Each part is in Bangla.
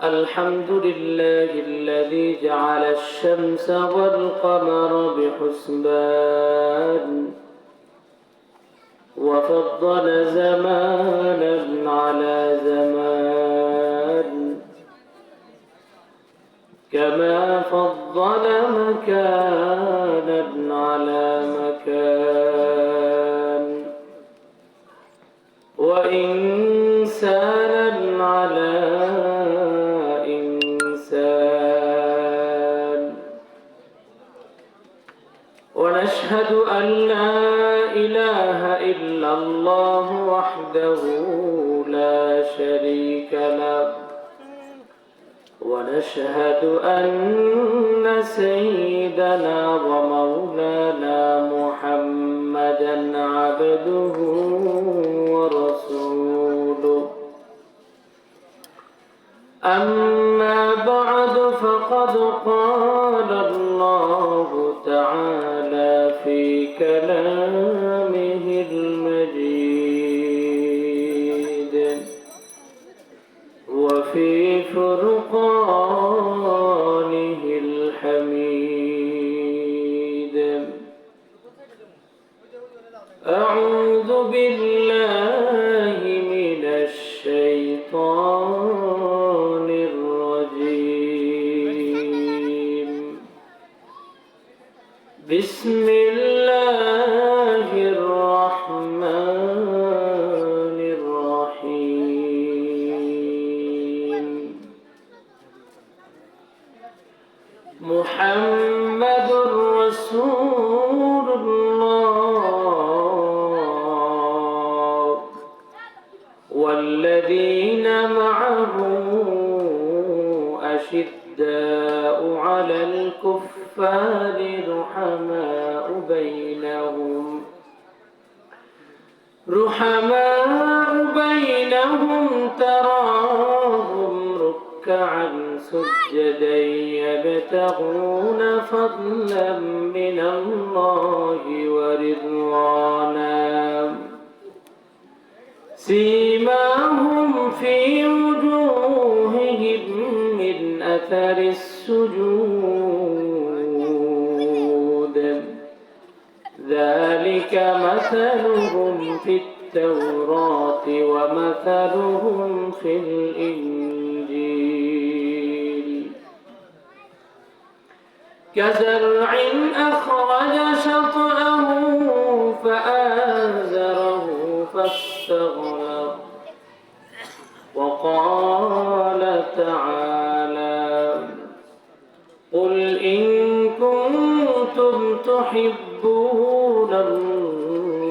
الحمد لله الذي جعل الشمس والقمر بحسبان وفضل زمانا على زمان كما فضل مكانا على مكان وإنسانا على إنسان ونشهد أن لا إله إلا الله وحده لا شريك له ونشهد أن سيدنا ومولانا محمدا عبده ورسوله أما بعد فقد قال الله تعالى في كلامه المجيد وفي فرقانه الحميد أعوذ بالله من الشيطان الرجيم بسم الله الرحمن الرحيم محمد رسول الله والذين معه أشداء على الكفار رحماء بينهم تراهم ركعا سجدا يبتغون فضلا من الله ورضوانا سيماهم في وجوههم من أثر السجود ذلك مثلهم في التوراة ومثلهم في الإنجيل كزرع أخرج شطأه فآزره فاستغلظ وقال تعالى قل إن كنتم تحبون الله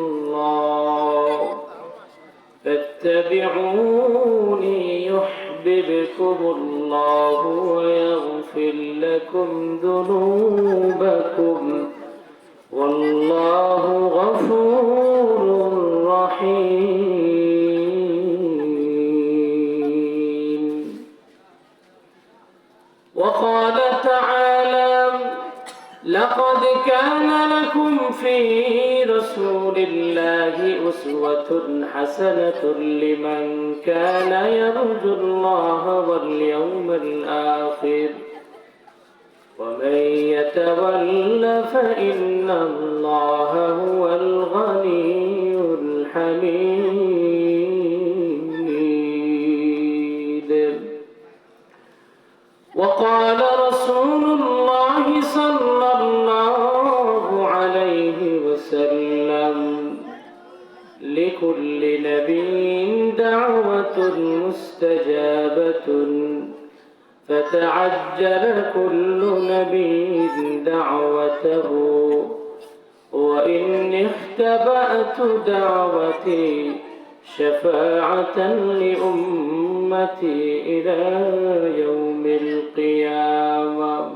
فاتبعوني يحببكم الله ويغفر لكم ذنوبكم والله غفور رحيم وقال تعالى لقد كان لكم في رسول الله أسوة حسنة لمن كان يرجو الله واليوم الآخر ومن يتول فإن الله هو الغني الحميد وقال رسول الله صلى الله عليه وسلم لكل نبي دعوة مستجابة فتعجل كل نبي دعوته وإني اختبأت دعوتي شفاعة لأمتي إلى يوم القيامة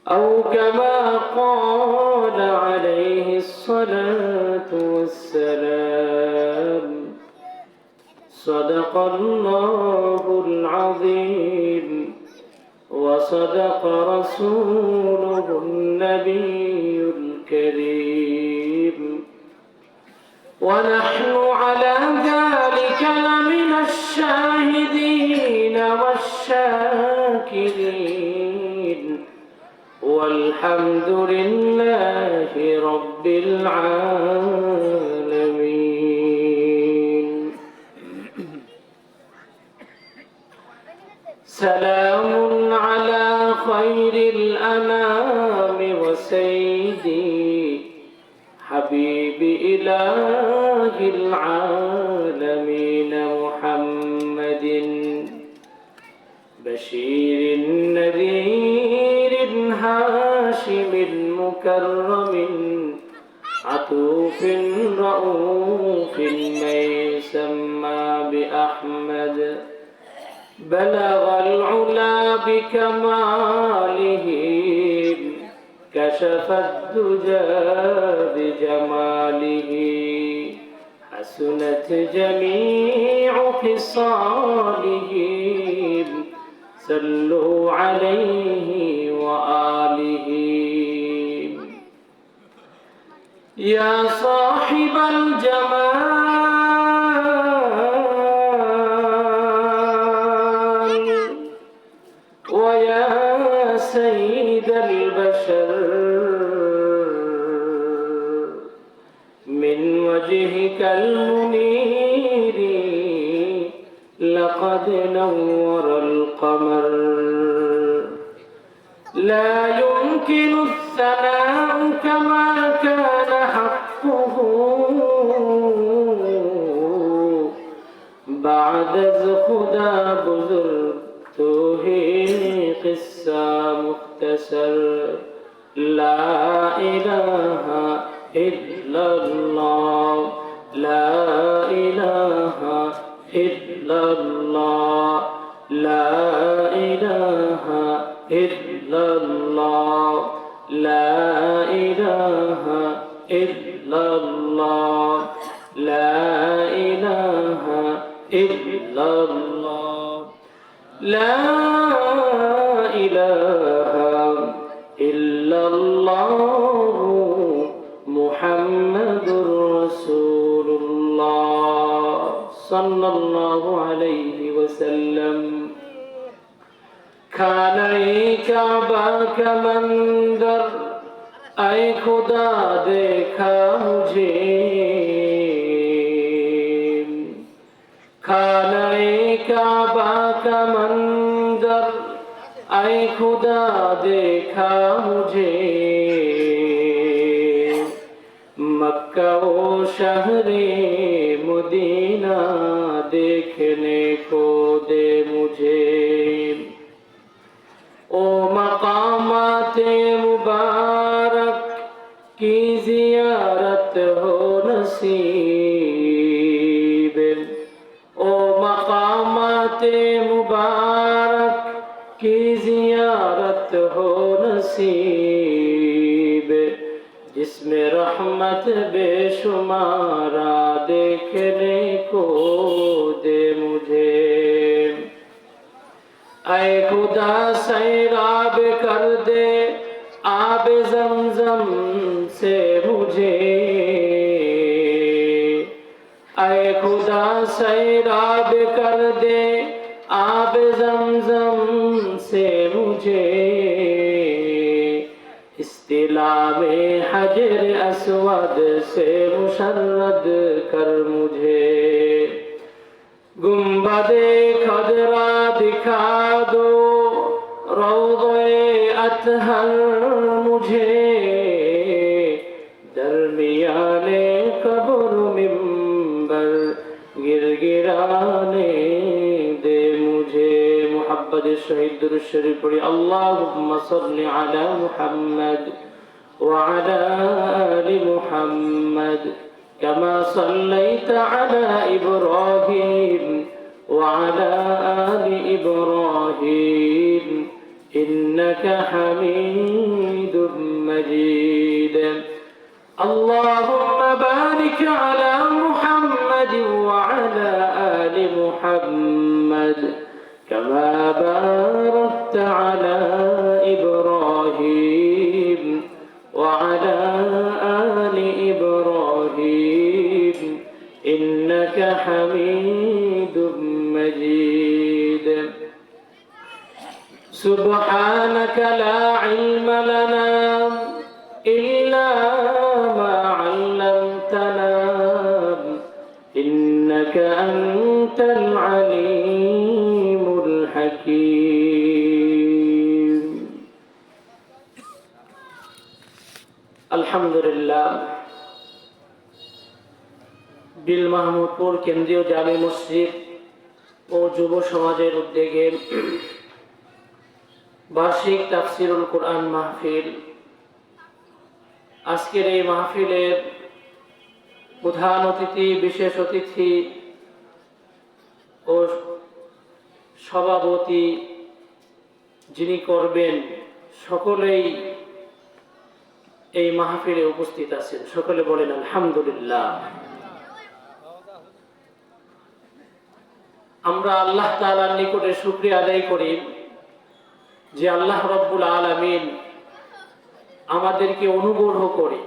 أو كما قال عليه الصلاة والسلام صدق الله العظيم وصدق رسوله النبي الكريم ونحن على ذلك لمن الشاهدين والشاهدين رب العالمين. سلام على خير الأنام وسيدي حبيب إله العالمين محمد بشير نذير هاشم مكرم عطوف رؤوف من يسمى بأحمد بلغ العلا بكماله كشف الدجى بجماله حسنت جميع خصاله صلوا عليه وآله. يا صاحب الجمال ويا سيد البشر من وجهك المنير لقد نور القمر لا يمكن الثناء كما كان حقه بعد خدا بزرگته قصة مختصر لا إله إلا الله لا إله إلا الله لا إله إلا الله لا إله إلا الله لا إله إلا الله لا إله إلا الله محمد رسول الله صلى الله عليه وسلم. खाने काबा का मंदर ऐ खुदा देखा मुझे खाने काबा का मंदर ऐ खुदा देखा मुझे मक्का ओ शहरे मदीना देखने को दे मुझे ओ मकामाते मुबारक की जियारत हो नसीब ओ मकामाते मुबारक की जियारत हो नसीब जिसमें रहमत बेशुमारा देखने को दे मुझे ऐ खुदा सैराब कर दे आब ज़मज़म से मुझे ऐ खुदा सैराब कर दे आब ज़मज़म से मुझे इस्तिला में हजर अस्वद से मुशर्रद कर मुझे गुंबदे खदरा दिखा दो रौज़े अतहर मुझे दरमियाने कब्र मिंबर गिरगिराने दे मुझे मोहब्बत शहीद दुरूद शरीफ पढ़ी अल्लाहुम्मा सल्लि अला मुहम्मद व अला आलि मुहम्मद كما صليت على إبراهيم وعلى آل إبراهيم إنك حميد مجيد اللهم بارك على محمد وعلى آل محمد كما باركت على إبراهيم وعلى آل إبراهيم إنك حميد مجيد سبحانك لا علم لنا إلا ما أنت العليم الحكيم الحمد لله বিল মাহমুদপুর কেন্দ্রীয় জামে মসজিদ ও যুব সমাজের উদ্যোগে বার্ষিক তাফসিরুল কোরআন মাহফিল। আজকের এই মাহফিলের প্রধান অতিথি, বিশেষ অতিথি ও সভাপতি যিনি করবেন, সকলেই এই মাহফিলে উপস্থিত আছেন। সকলে বলেন আলহামদুলিল্লাহ। আমরা আল্লাহ তাআলার নিকটে শুকরিয়া আদায় করি যে আল্লাহ রাব্বুল আলামিন আমাদেরকে অনুগ্রহ করে,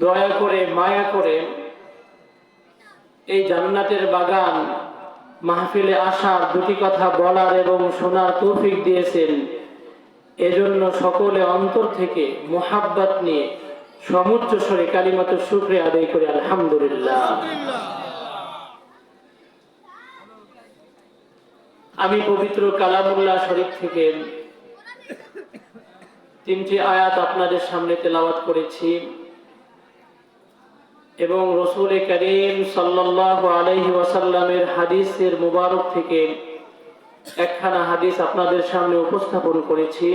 দয়া করে, মায়া করে এই জান্নাতের বাগান মাহফিলে আসার, দুটি কথা বলার এবং শোনার তৌফিক দিয়েছেন। এজন্য সকলে অন্তর থেকে মুহাব্বত নিয়ে সমুচ্চ স্বরে কালিমাতুশ শুকরিয়া আদায় করে আলহামদুলিল্লাহ। আমি পবিত্র কালামুল্লাহ শরীফ থেকে 3টি আয়াত আপনাদের সামনে তেলাওয়াত করেছি এবং রাসূল করিম সাল্লাল্লাহু আলাইহি ওয়াসাল্লামের হাদিসের মুবারক থেকে একখানা হাদিস আপনাদের সামনে উপস্থাপন করেছি।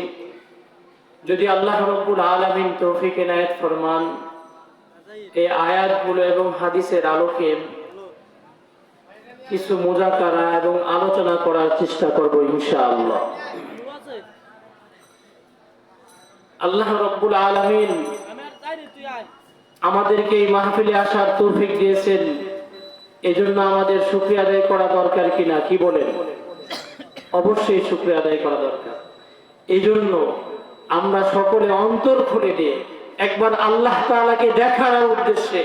যদি আল্লাহ রাব্বুল আলামিন তৌফিক এনায়েত ফরমান, এই আয়াতগুলো এবং হাদিসের আলোকে কিছু মুযাকারা এবং আলোচনা করার চেষ্টা করব ইনশাআল্লাহ। আল্লাহ রাব্বুল আলামিন আমাদেরকে এই মাহফিলে আসার তৌফিক দিয়েছেন, এজন্য আমাদের শুকরিয়া আদায় করা দরকার কিনা, কি বলেন? অবশ্যই শুকরিয়া আদায় করা দরকার। এজন্য আমরা সকলে অন্তর খুলে দিয়ে একবার আল্লাহ তাআলাকে দেখার উদ্দেশ্যে,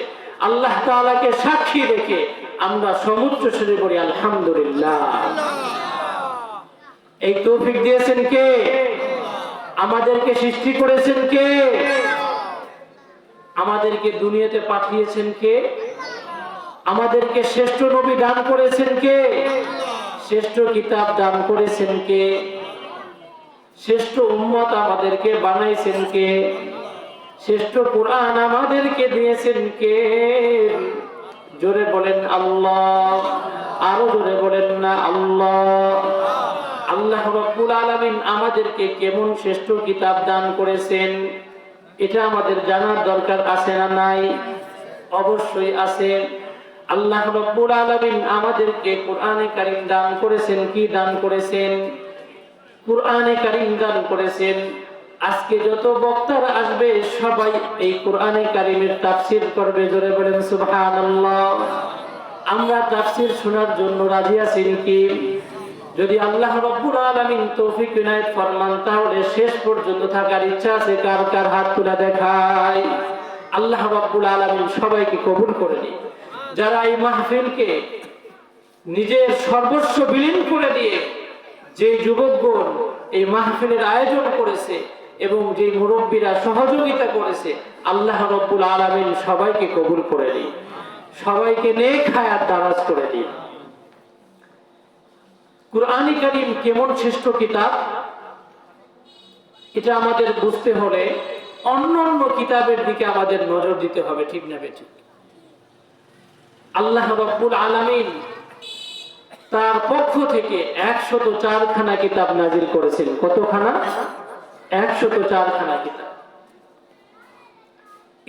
আল্লাহ তাআলাকে সাক্ষী রেখে আমরা সমুচ্চ স্বরে বলি আলহামদুলিল্লাহ। এই তৌফিক দিয়েছেন কে? আমাদেরকে সৃষ্টি করেছেন কে? আমাদেরকে দুনিয়াতে পাঠিয়েছেন কে? আমাদেরকে শ্রেষ্ঠ নবী দান করেছেন কে? শ্রেষ্ঠ কিতাব দান করেছেন কে? শ্রেষ্ঠ উম্মত আমাদেরকে বানাইছেন কে? শ্রেষ্ঠ কোরআন আমাদেরকে দিয়েছেন কে? জোরে বলেন আল্লাহ, আরো জোরে বলেন না আল্লাহ। আল্লাহ রাব্বুল আলামিন আমাদেরকে কেমন শ্রেষ্ঠ কিতাব দান করেছেন, এটা আমাদের জানার দরকার আছে না নাই? অবশ্যই আছে। আল্লাহ রাব্বুল আলামিন আমাদেরকে কোরআনে কারীম দান করেছেন। কি দান করেছেন? কোরআনে কারীম দান করেছেন। আজকে যত বক্তারা আসবে সবাই এই কোরআনে কারীমের তাফসীর করবে। জোরে বলেন সুবহানাল্লাহ। আমরা তাফসীর শোনার জন্য রাজি আছি কি? যদি আল্লাহ রাব্বুল আলামিন তৌফিক ইনায়েত ফরমান, তাহলে শেষ পর্যন্ত থাকার ইচ্ছা আছে কার কার? হাত তুলে দেখায়। আল্লাহ রাব্বুল আলামিন সবাইকে কবুল করে নিন। যারা এই মাহফিলকে নিজের সর্বস্ব বিলীন করে দিয়ে যে যুবকগণ এই মাহফিলের আয়োজন করেছে এবং যে মুরব্বীরা সহযোগিতা করেছে, আল্লাহ রাব্বুল আলামিন সবাইকে কবুল করে নিন, সবাইকে নেক হায়াত দারাজ করে দিন। কুরআনে কারীম কেমন শ্রেষ্ঠ কিতাব, এটা আমাদের বুঝতে হলে অন্যান্য কিতাবের দিকে আমাদের নজর দিতে হবে, ঠিক না বেঠিক? আল্লাহ রাব্বুল আলামিন তার পক্ষ থেকে 104 খানা কিতাব নাজিল করেছেন। কতখানা? 104 খানা কিতাব।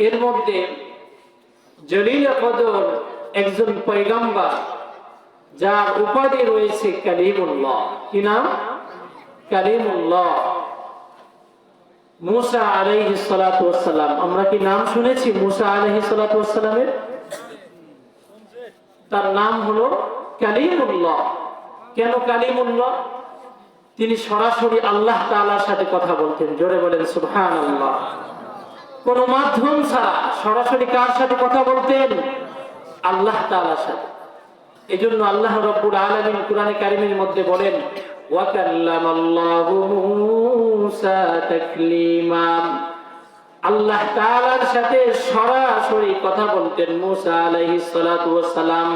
এর মধ্যে জলিল কদর একজন পয়গম্বর, যার উপাধি রয়েছে কালিমুল্লাহ। কি নাম? কালিমুল্লাহ। মুসা আলাইহিস সালাতু ওয়াস সালাম। আমরা কি নাম শুনেছি মুসা আলাইহিস সালাতু ওয়াস সালামের? তার নাম হলো কালিমুল্লাহ। কেন কালিমুল্লাহ? তিনি সরাসরি আল্লাহ তাআলার সাথে কথা বলতেন। জোরে বলেন সুবহানাল্লাহ। কোন মাধ্যম ছাড়া সরাসরি কার সাথে কথা বলতেন? আল্লাহ তাআলার সাথে। এজন্য আল্লাহ রাব্বুল আলামিন কোরআনে কারীমের মধ্যে বলেন, ওয়া কাল্লামাল্লাহু মূসা তাকলিমা। আল্লাহ তাআলার সাথে সরাসরি কথা বলতেন মুসা আলাইহিস সালাতু ওয়াস সালাম।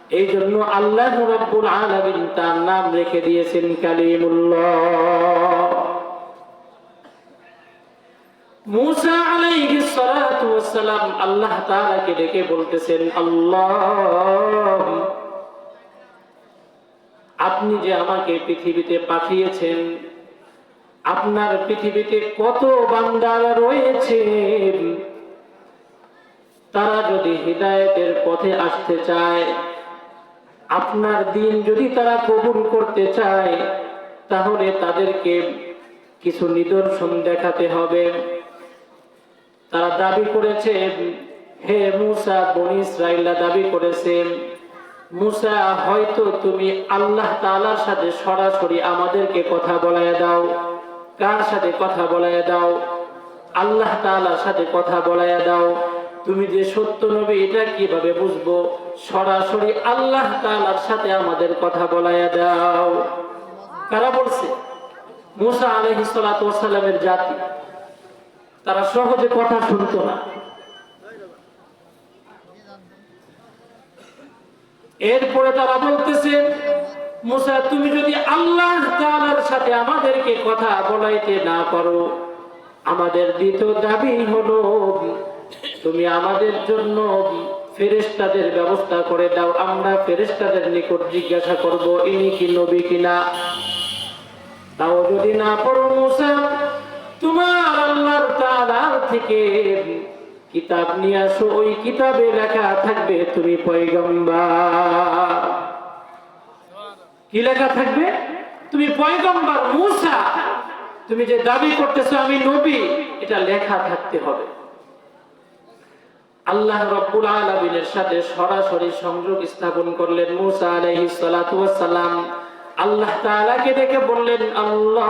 এই জন্য আল্লাহ রাব্বুল আলামিন তার নাম রেখে দিয়েছেন কালিমুল্লাহ। মূসা আলাইহিস সালাতু ওয়াস সালাম আল্লাহ তাআলাকে ডেকে বলতেছেন, আল্লাহ, আপনি যে আমাকে পৃথিবীতে পাঠিয়েছেন, আপনার পৃথিবীতে কত বান্দারা রয়েছে, তারা যদি হিদায়াতের পথে আসতে চায়, আপনার দিন যদি তারা কবুল করতে চায়, তাহলে তাদেরকে কিছু নিদর্শন দেখাতে হবে। তারা দাবি করেছে, হে মূসা, বনী ইসরাঈলরা দাবি করেছে, মূসা, হয়তো তুমি আল্লাহ তাআলার সাথে সরাসরি আমাদেরকে কথা বলায় দাও। কার সাথে কথা বলায় দাও? আল্লাহ তাআলার সাথে কথা বলায় দাও। তুমি যে সত্য নবী এটা কিভাবে বুঝবো? সরাসরি আল্লাহ তাআলার সাথে আমাদের কথা বলায় দাও। কারা বলছে? মূসা আলাইহিস সালাতু ওয়াস সালামের জাতি। তারা সহজে কথা শুনতো না। এরপরে তারা বলতেছে, মূসা, তুমি যদি আল্লাহ তাআলার সাথে আমাদেরকে কথা বলাইতে না পারো, আমাদের দ্বিতীয় দাবি হলো তুমি আমাদের জন্য ফেরেশতাদের ব্যবস্থা করে দাও। আমরা ফেরেশতাদের নিকট জিজ্ঞাসা করব ইনি কি নবী কিনা। তাও যদি না পারো মূসা, তোমার আল্লাহ তাআলা থেকে কিতাব নিয়ে আসো, ওই কিতাবে লেখা থাকবে তুমি পয়গম্বর। কি লেখা থাকবে? তুমি পয়গম্বর। মূসা, তুমি যে দাবি করতেছো আমি নবী, এটা লেখা থাকতে হবে। আল্লাহ রাব্বুল আলামিনের সাথে সরাসরি সংযোগ স্থাপন করলেন মূসা আলাইহিস সালাতু ওয়াস সালাম। আল্লাহ তাআলাকে ডেকে বললেন, আল্লাহ,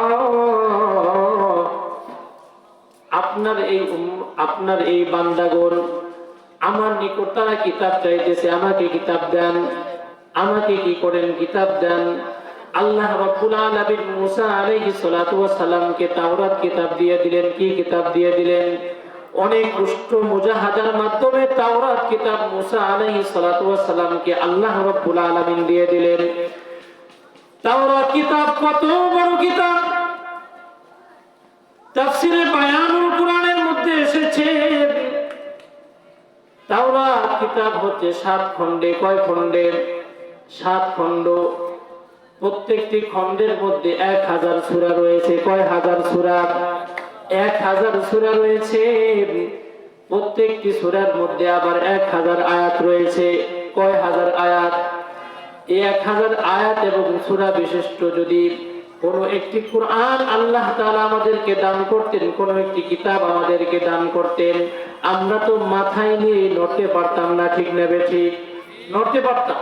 আপনার এই বান্দাগণ আমার নিকট তারা কিতাব চাইতেছে, আমাকে কিতাব দেন। আমাকে কি করেন? কিতাব দেন। আল্লাহ রাব্বুল আলামিন মূসা আলাইহিস সালাতু ওয়াস সালামকে তাওরাত কিতাব দিয়ে দিলেন। কি কিতাব দিয়ে দিলেন? অনেক কষ্ট মুজাহাদার মাধ্যমে তাওরাত কিতাব মূসা আলাইহিস সালাতু ওয়াস সালামকে আল্লাহ রাব্বুল আলামিন দিয়ে দিলেন। তাওরাত কিতাব কত বড় কিতাব! তাফসীরে বায়ানুল কুরআনের মধ্যে এসেছে তাওরাত কিতাব হচ্ছে 7 খণ্ডে। কয় খণ্ডে? 7 খণ্ড। প্রত্যেকটি খণ্ডের মধ্যে 1000 সূরা রয়েছে। কয় হাজার সূরা? 1000 সূরা রয়েছে। প্রত্যেকটি সূরার মধ্যে আবার 1000 আয়াত রয়েছে। কয় হাজার আয়াত? এই 1000 আয়াত এবং সূরা বিশিষ্ট যদি কোন একটি কুরআন আল্লাহ তাআলা আমাদেরকে দান করতেন, কোন একটি কিতাব আমাদেরকে দান করতেন, আমরা তো মাথায় নিয়ে নড়তে পারতাম না। ঠিক না বেঠিক? নড়তে পারতাম।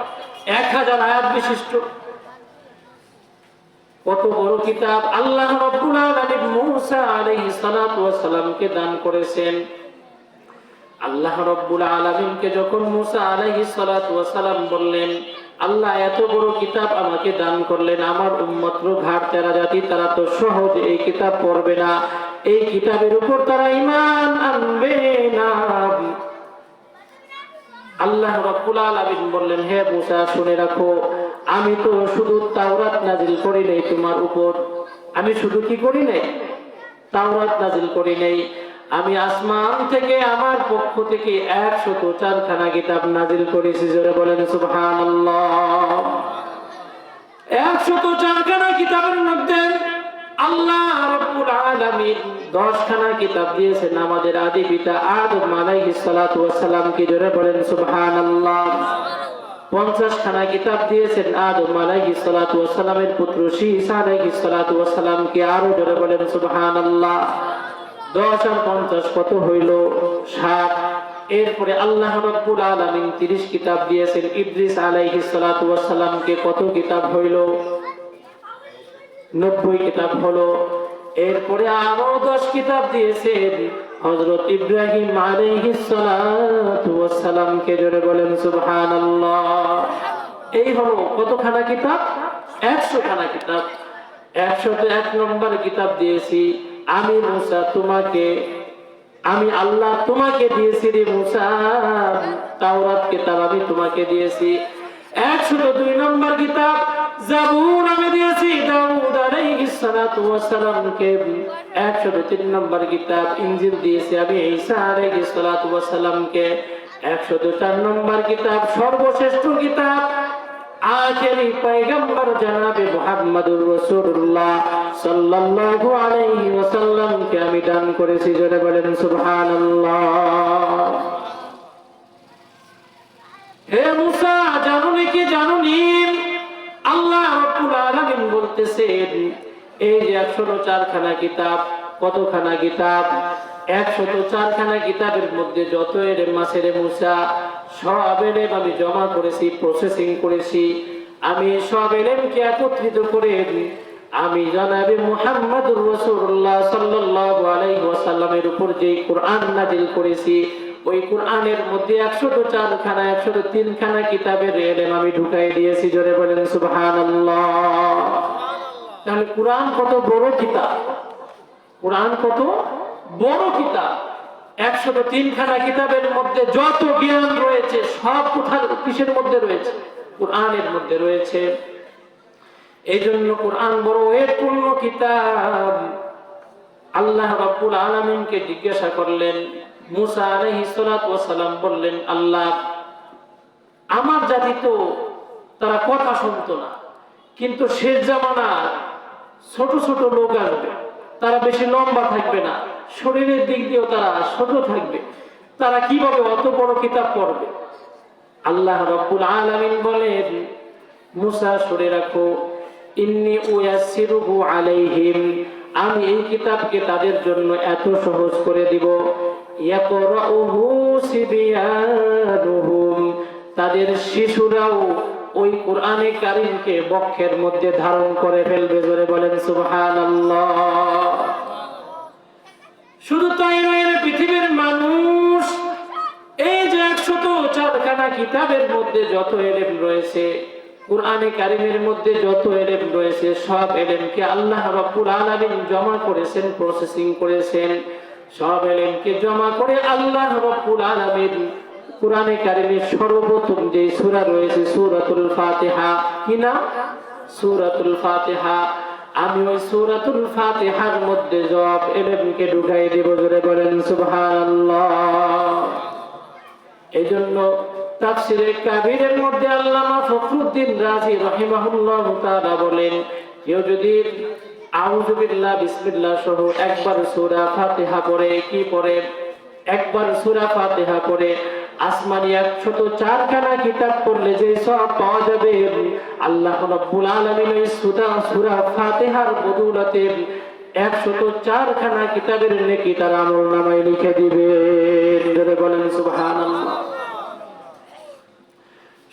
1000 আয়াত বিশিষ্ট কত বড় কিতাব আল্লাহ রাব্বুল আলামিন মূসা আলাইহিস সালাতু ওয়াস সালামকে দান করেছেন। আল্লাহ রাব্বুল আলামিনকে যখন মূসা আলাইহিস সালাতু ওয়াস সালাম বললেন, আল্লাহ এত বড় কিতাব আমাকে দান করলেন, আমার উম্মত ঘাট তেরা জাতি, তারা তো সহজ এই কিতাব পড়বে না, এই কিতাবের উপর তারা ঈমান আনবে না। আল্লাহ রাব্বুল আলামিন বললেন, হে মূসা, শুনে রাখো, আমি তো শুধু তাওরাত নাজিল করি নাই তোমার উপর। আমি শুধু কি করি নাই? তাওরাত নাজিল করি নাই। আমি আসমান থেকে আমার পক্ষ থেকে 104 খানা কিতাব নাজিল করেছি। জোরে বলেন সুবহানাল্লাহ। 104 খানা কিতাবের মধ্যে আল্লাহ রাব্বুল আলামিন 10 খানা কিতাব দিয়েছেন আমাদের আদি পিতা আদম আলাইহিস সালাতু ওয়াস সালামকে। জোরে বলেন সুবহানাল্লাহ। 50 খানা কিতাব দিয়েছেন আদম আলাইহিস সালাতু ওয়াস সালামের পুত্র ঈসা আলাইহিস সালাতু ওয়াস সালামকে। আরো জোরে বলেন সুবহানাল্লাহ। 10 আর 50 কত হইল? 60। এরপরে আল্লাহ রাব্বুল আলামিন 30 কিতাব দিয়েছেন ইদ্রিস আলাইহিস সালাতু ওয়াস সালামকে। কত কিতাব হইল? 90 কিতাব হলো। এরপরে আরো 10 কিতাব দিয়েছেন হযরত ইব্রাহিম আলাইহিস সালাতু ওয়াস সালামকে। জোরে বলেন সুবহানাল্লাহ। এই হলো কতখানা কিতাব? 100 খানা কিতাব। 101 নম্বর কিতাব দিয়েছি আমি মূসা তোমাকে, আমি আল্লাহ তোমাকে দিয়েছি রে মূসা, তাওরাত কিতাব আমি তোমাকে দিয়েছি। 102 নম্বর কিতাব জাবুর আমি দিয়েছি দাউদ আলাইহিস সালাতু ওয়াস সালামকে। 103 নম্বর কিতাব ইনজিল দিয়েছি আমি ঈসা আলাইহিস সালাতু ওয়াস সালামকে। 104 নম্বর কিতাব সর্বশ্রেষ্ঠ কিতাব আখেরি পয়গম্বর জনাবে মুহাম্মদুর রাসূলুল্লাহ সাল্লাল্লাহু আলাইহি ওয়াসাল্লামকে আমি দান করেছি। জোরে বলেন সুবহানাল্লাহ। হে মুসা, জানুনি কি জানুনি, আল্লাহ রাব্বুল আলামিন বলতেছেন এই যে 104 খানা কিতাব, কতখানা কিতাব? 104 খানা কিতাবের মধ্যে যত এলেম আছে রে মুসা, সব এলেম আমি জমা করেছি, প্রসেসিং করেছি। আমি সব এলেমকে একত্রিত করে আমি জনাবে মুহাম্মদুর রাসূলুল্লাহ সাল্লাল্লাহু আলাইহি ওয়াসাল্লামের উপর যে কোরআন নাযিল করেছি, ওই কোরআনের মধ্যে 104 খানা 103 খানা কিতাবের এলেম আমি ঢুকাই দিয়েছি। জোরে বলেন সুবহানাল্লাহ। তাহলে কোরআন কত বড় কিতাব, কোরআন কত বড় কিতাব। 103 খানা কিতাবের মধ্যে যত জ্ঞান রয়েছে সব কোথায়, কিসের মধ্যে রয়েছে? কোরআনের মধ্যে রয়েছে। এই জন্য কোরআন বড় ওয়েটপূর্ণ কিতাব। আল্লাহ রাব্বুল আলামিনকে জিজ্ঞাসা করলেন, মুসা আলাইহিস সালাতু ওয়াস সালাম বললেন, আল্লাহ, আমার জাতি তো তারা কথা শুনতো না, কিন্তু শেষ জামানার ছোট ছোট লোক আসবে, তারা বেশি লম্বা থাকবে না, শরীরের দিক দিয়েও তারা ছোট থাকবে, তারা কিভাবে অত বড় কিতাব পড়বে? আল্লাহ রাব্বুল আলামিন বলেন, মুসা শুনে রাখো, ইন্নী উয়াসসিরুহু আলাইহিম, আমি এই কিতাবকে তাদের জন্য এত সহজ করে দিব, ইয়াকরাউহু সিবিয়ানুহুম, তাদের শিশুরাও ওই কোরআনে কারীমকে বক্ষের মধ্যে ধারণ করে ফেলবে। জোরে বলেন সুবহানাল্লাহ। শুধু তাই নয়, পৃথিবীর মানুষ এই যে 104 খানা কিতাবের মধ্যে যত এলেম রয়েছে, কোরআনে কারীমের মধ্যে যত এলেম রয়েছে, সব এলেমকে আল্লাহ রাব্বুল আলামিন জমা করেছেন, প্রসেসিং করেছেন। সব এলেমকে জমা করে আল্লাহ রাব্বুল আলামিন কোরআনে কারীমের সর্বপ্রথম যে সূরা রয়েছে সূরাতুল ফাতিহা, কি নাম? সূরাতুল ফাতিহা। আমি ওই সূরাতুল ফাতিহার মধ্যে সব এলেমকে ঢুকাই দেব। জোরে বলেন সুবহানাল্লাহ। এইজন্য তাফসীরে কাবীরের মধ্যে আল্লামা ফখরুদ্দীন রাজি রাহিমাহুল্লাহু তাআলা বলেন, কেউ যদি আউযু বিল্লাহ বিসমিল্লাহ সহ একবার সূরা ফাতিহা পড়ে, কি পড়ে? একবার সূরা ফাতিহা পড়ে আসমানি 104 খানা কিতাব পড়লে যে সওয়াব পাওয়া যাবে, আল্লাহ রাব্বুল আলামিন এই সূরা ফাতিহার বদৌলতে 104 খানা কিতাবের নেকি তার আমলনামায় লিখে দিবেন। জোরে বলেন সুবহানাল্লাহ।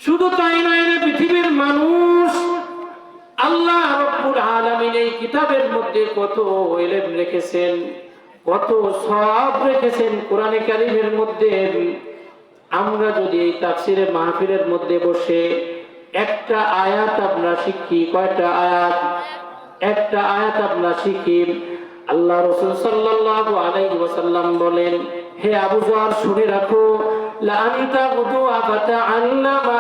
শুধু তাই নয়, পৃথিবীর মানুষ আল্লাহ রাব্বুল আলামিন এই কিতাবের মধ্যে কত ইলম রেখেছেন, কত সওয়াব রেখেছেন কোরআনে কারীমের মধ্যে। আমরা যদি এই তাফসীরে মাহফিলের মধ্যে বসে একটা আয়াত আমরা শিখি, কয়টা আয়াত? একটা আয়াত আমরা শিখি। আল্লাহ রাসূল সাল্লাল্লাহু আলাইহি ওয়াসাল্লাম বলেন, হে আবু যর শুনে রাখো, লা আনতা গুদু ফাতাআল্লামা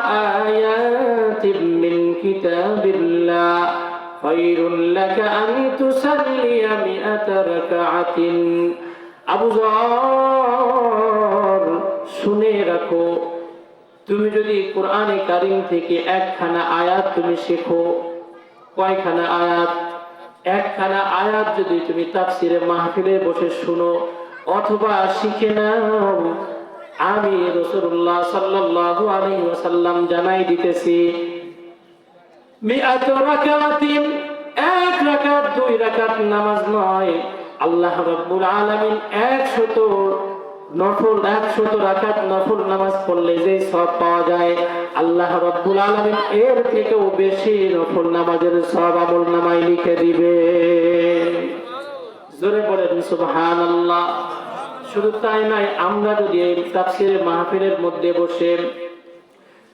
আয়াতিন মিন কিতাবিল্লাহ খায়রুল লাকা আন তুসাল্লিয়া মিআতা রাকাআতিন। আবু যর শুনে রাখো, তুমি যদি কোরআনে কারীম থেকে একখানা আয়াত তুমি শেখো, কয়খানা আয়াত? একখানা আয়াত যদি তুমি তাফসীরে মাহফিলে বসে শুনো অথবা শিখে নাও, আমি রাসূলুল্লাহ সাল্লাল্লাহু আলাইহি ওয়াসাল্লাম জানাই দিতেছি, মিআত রাকাতিন, এক রাকাত দুই রাকাত নামাজ নয়, আল্লাহ রাব্বুল আলামিন 100 রাকাত নফল নামাজ পড়লে যে সওয়াব পাওয়া যায়, আল্লাহ রাব্বুল আলামিন এর থেকেও বেশি নফল নামাজের সওয়াব আমলনামায় লিখে দিবেন। জোরে বলেন সুবহানাল্লাহ। শুধু তাই নয়, আমরা যদি এই তাফসীরের মাহফিলের মধ্যে বসে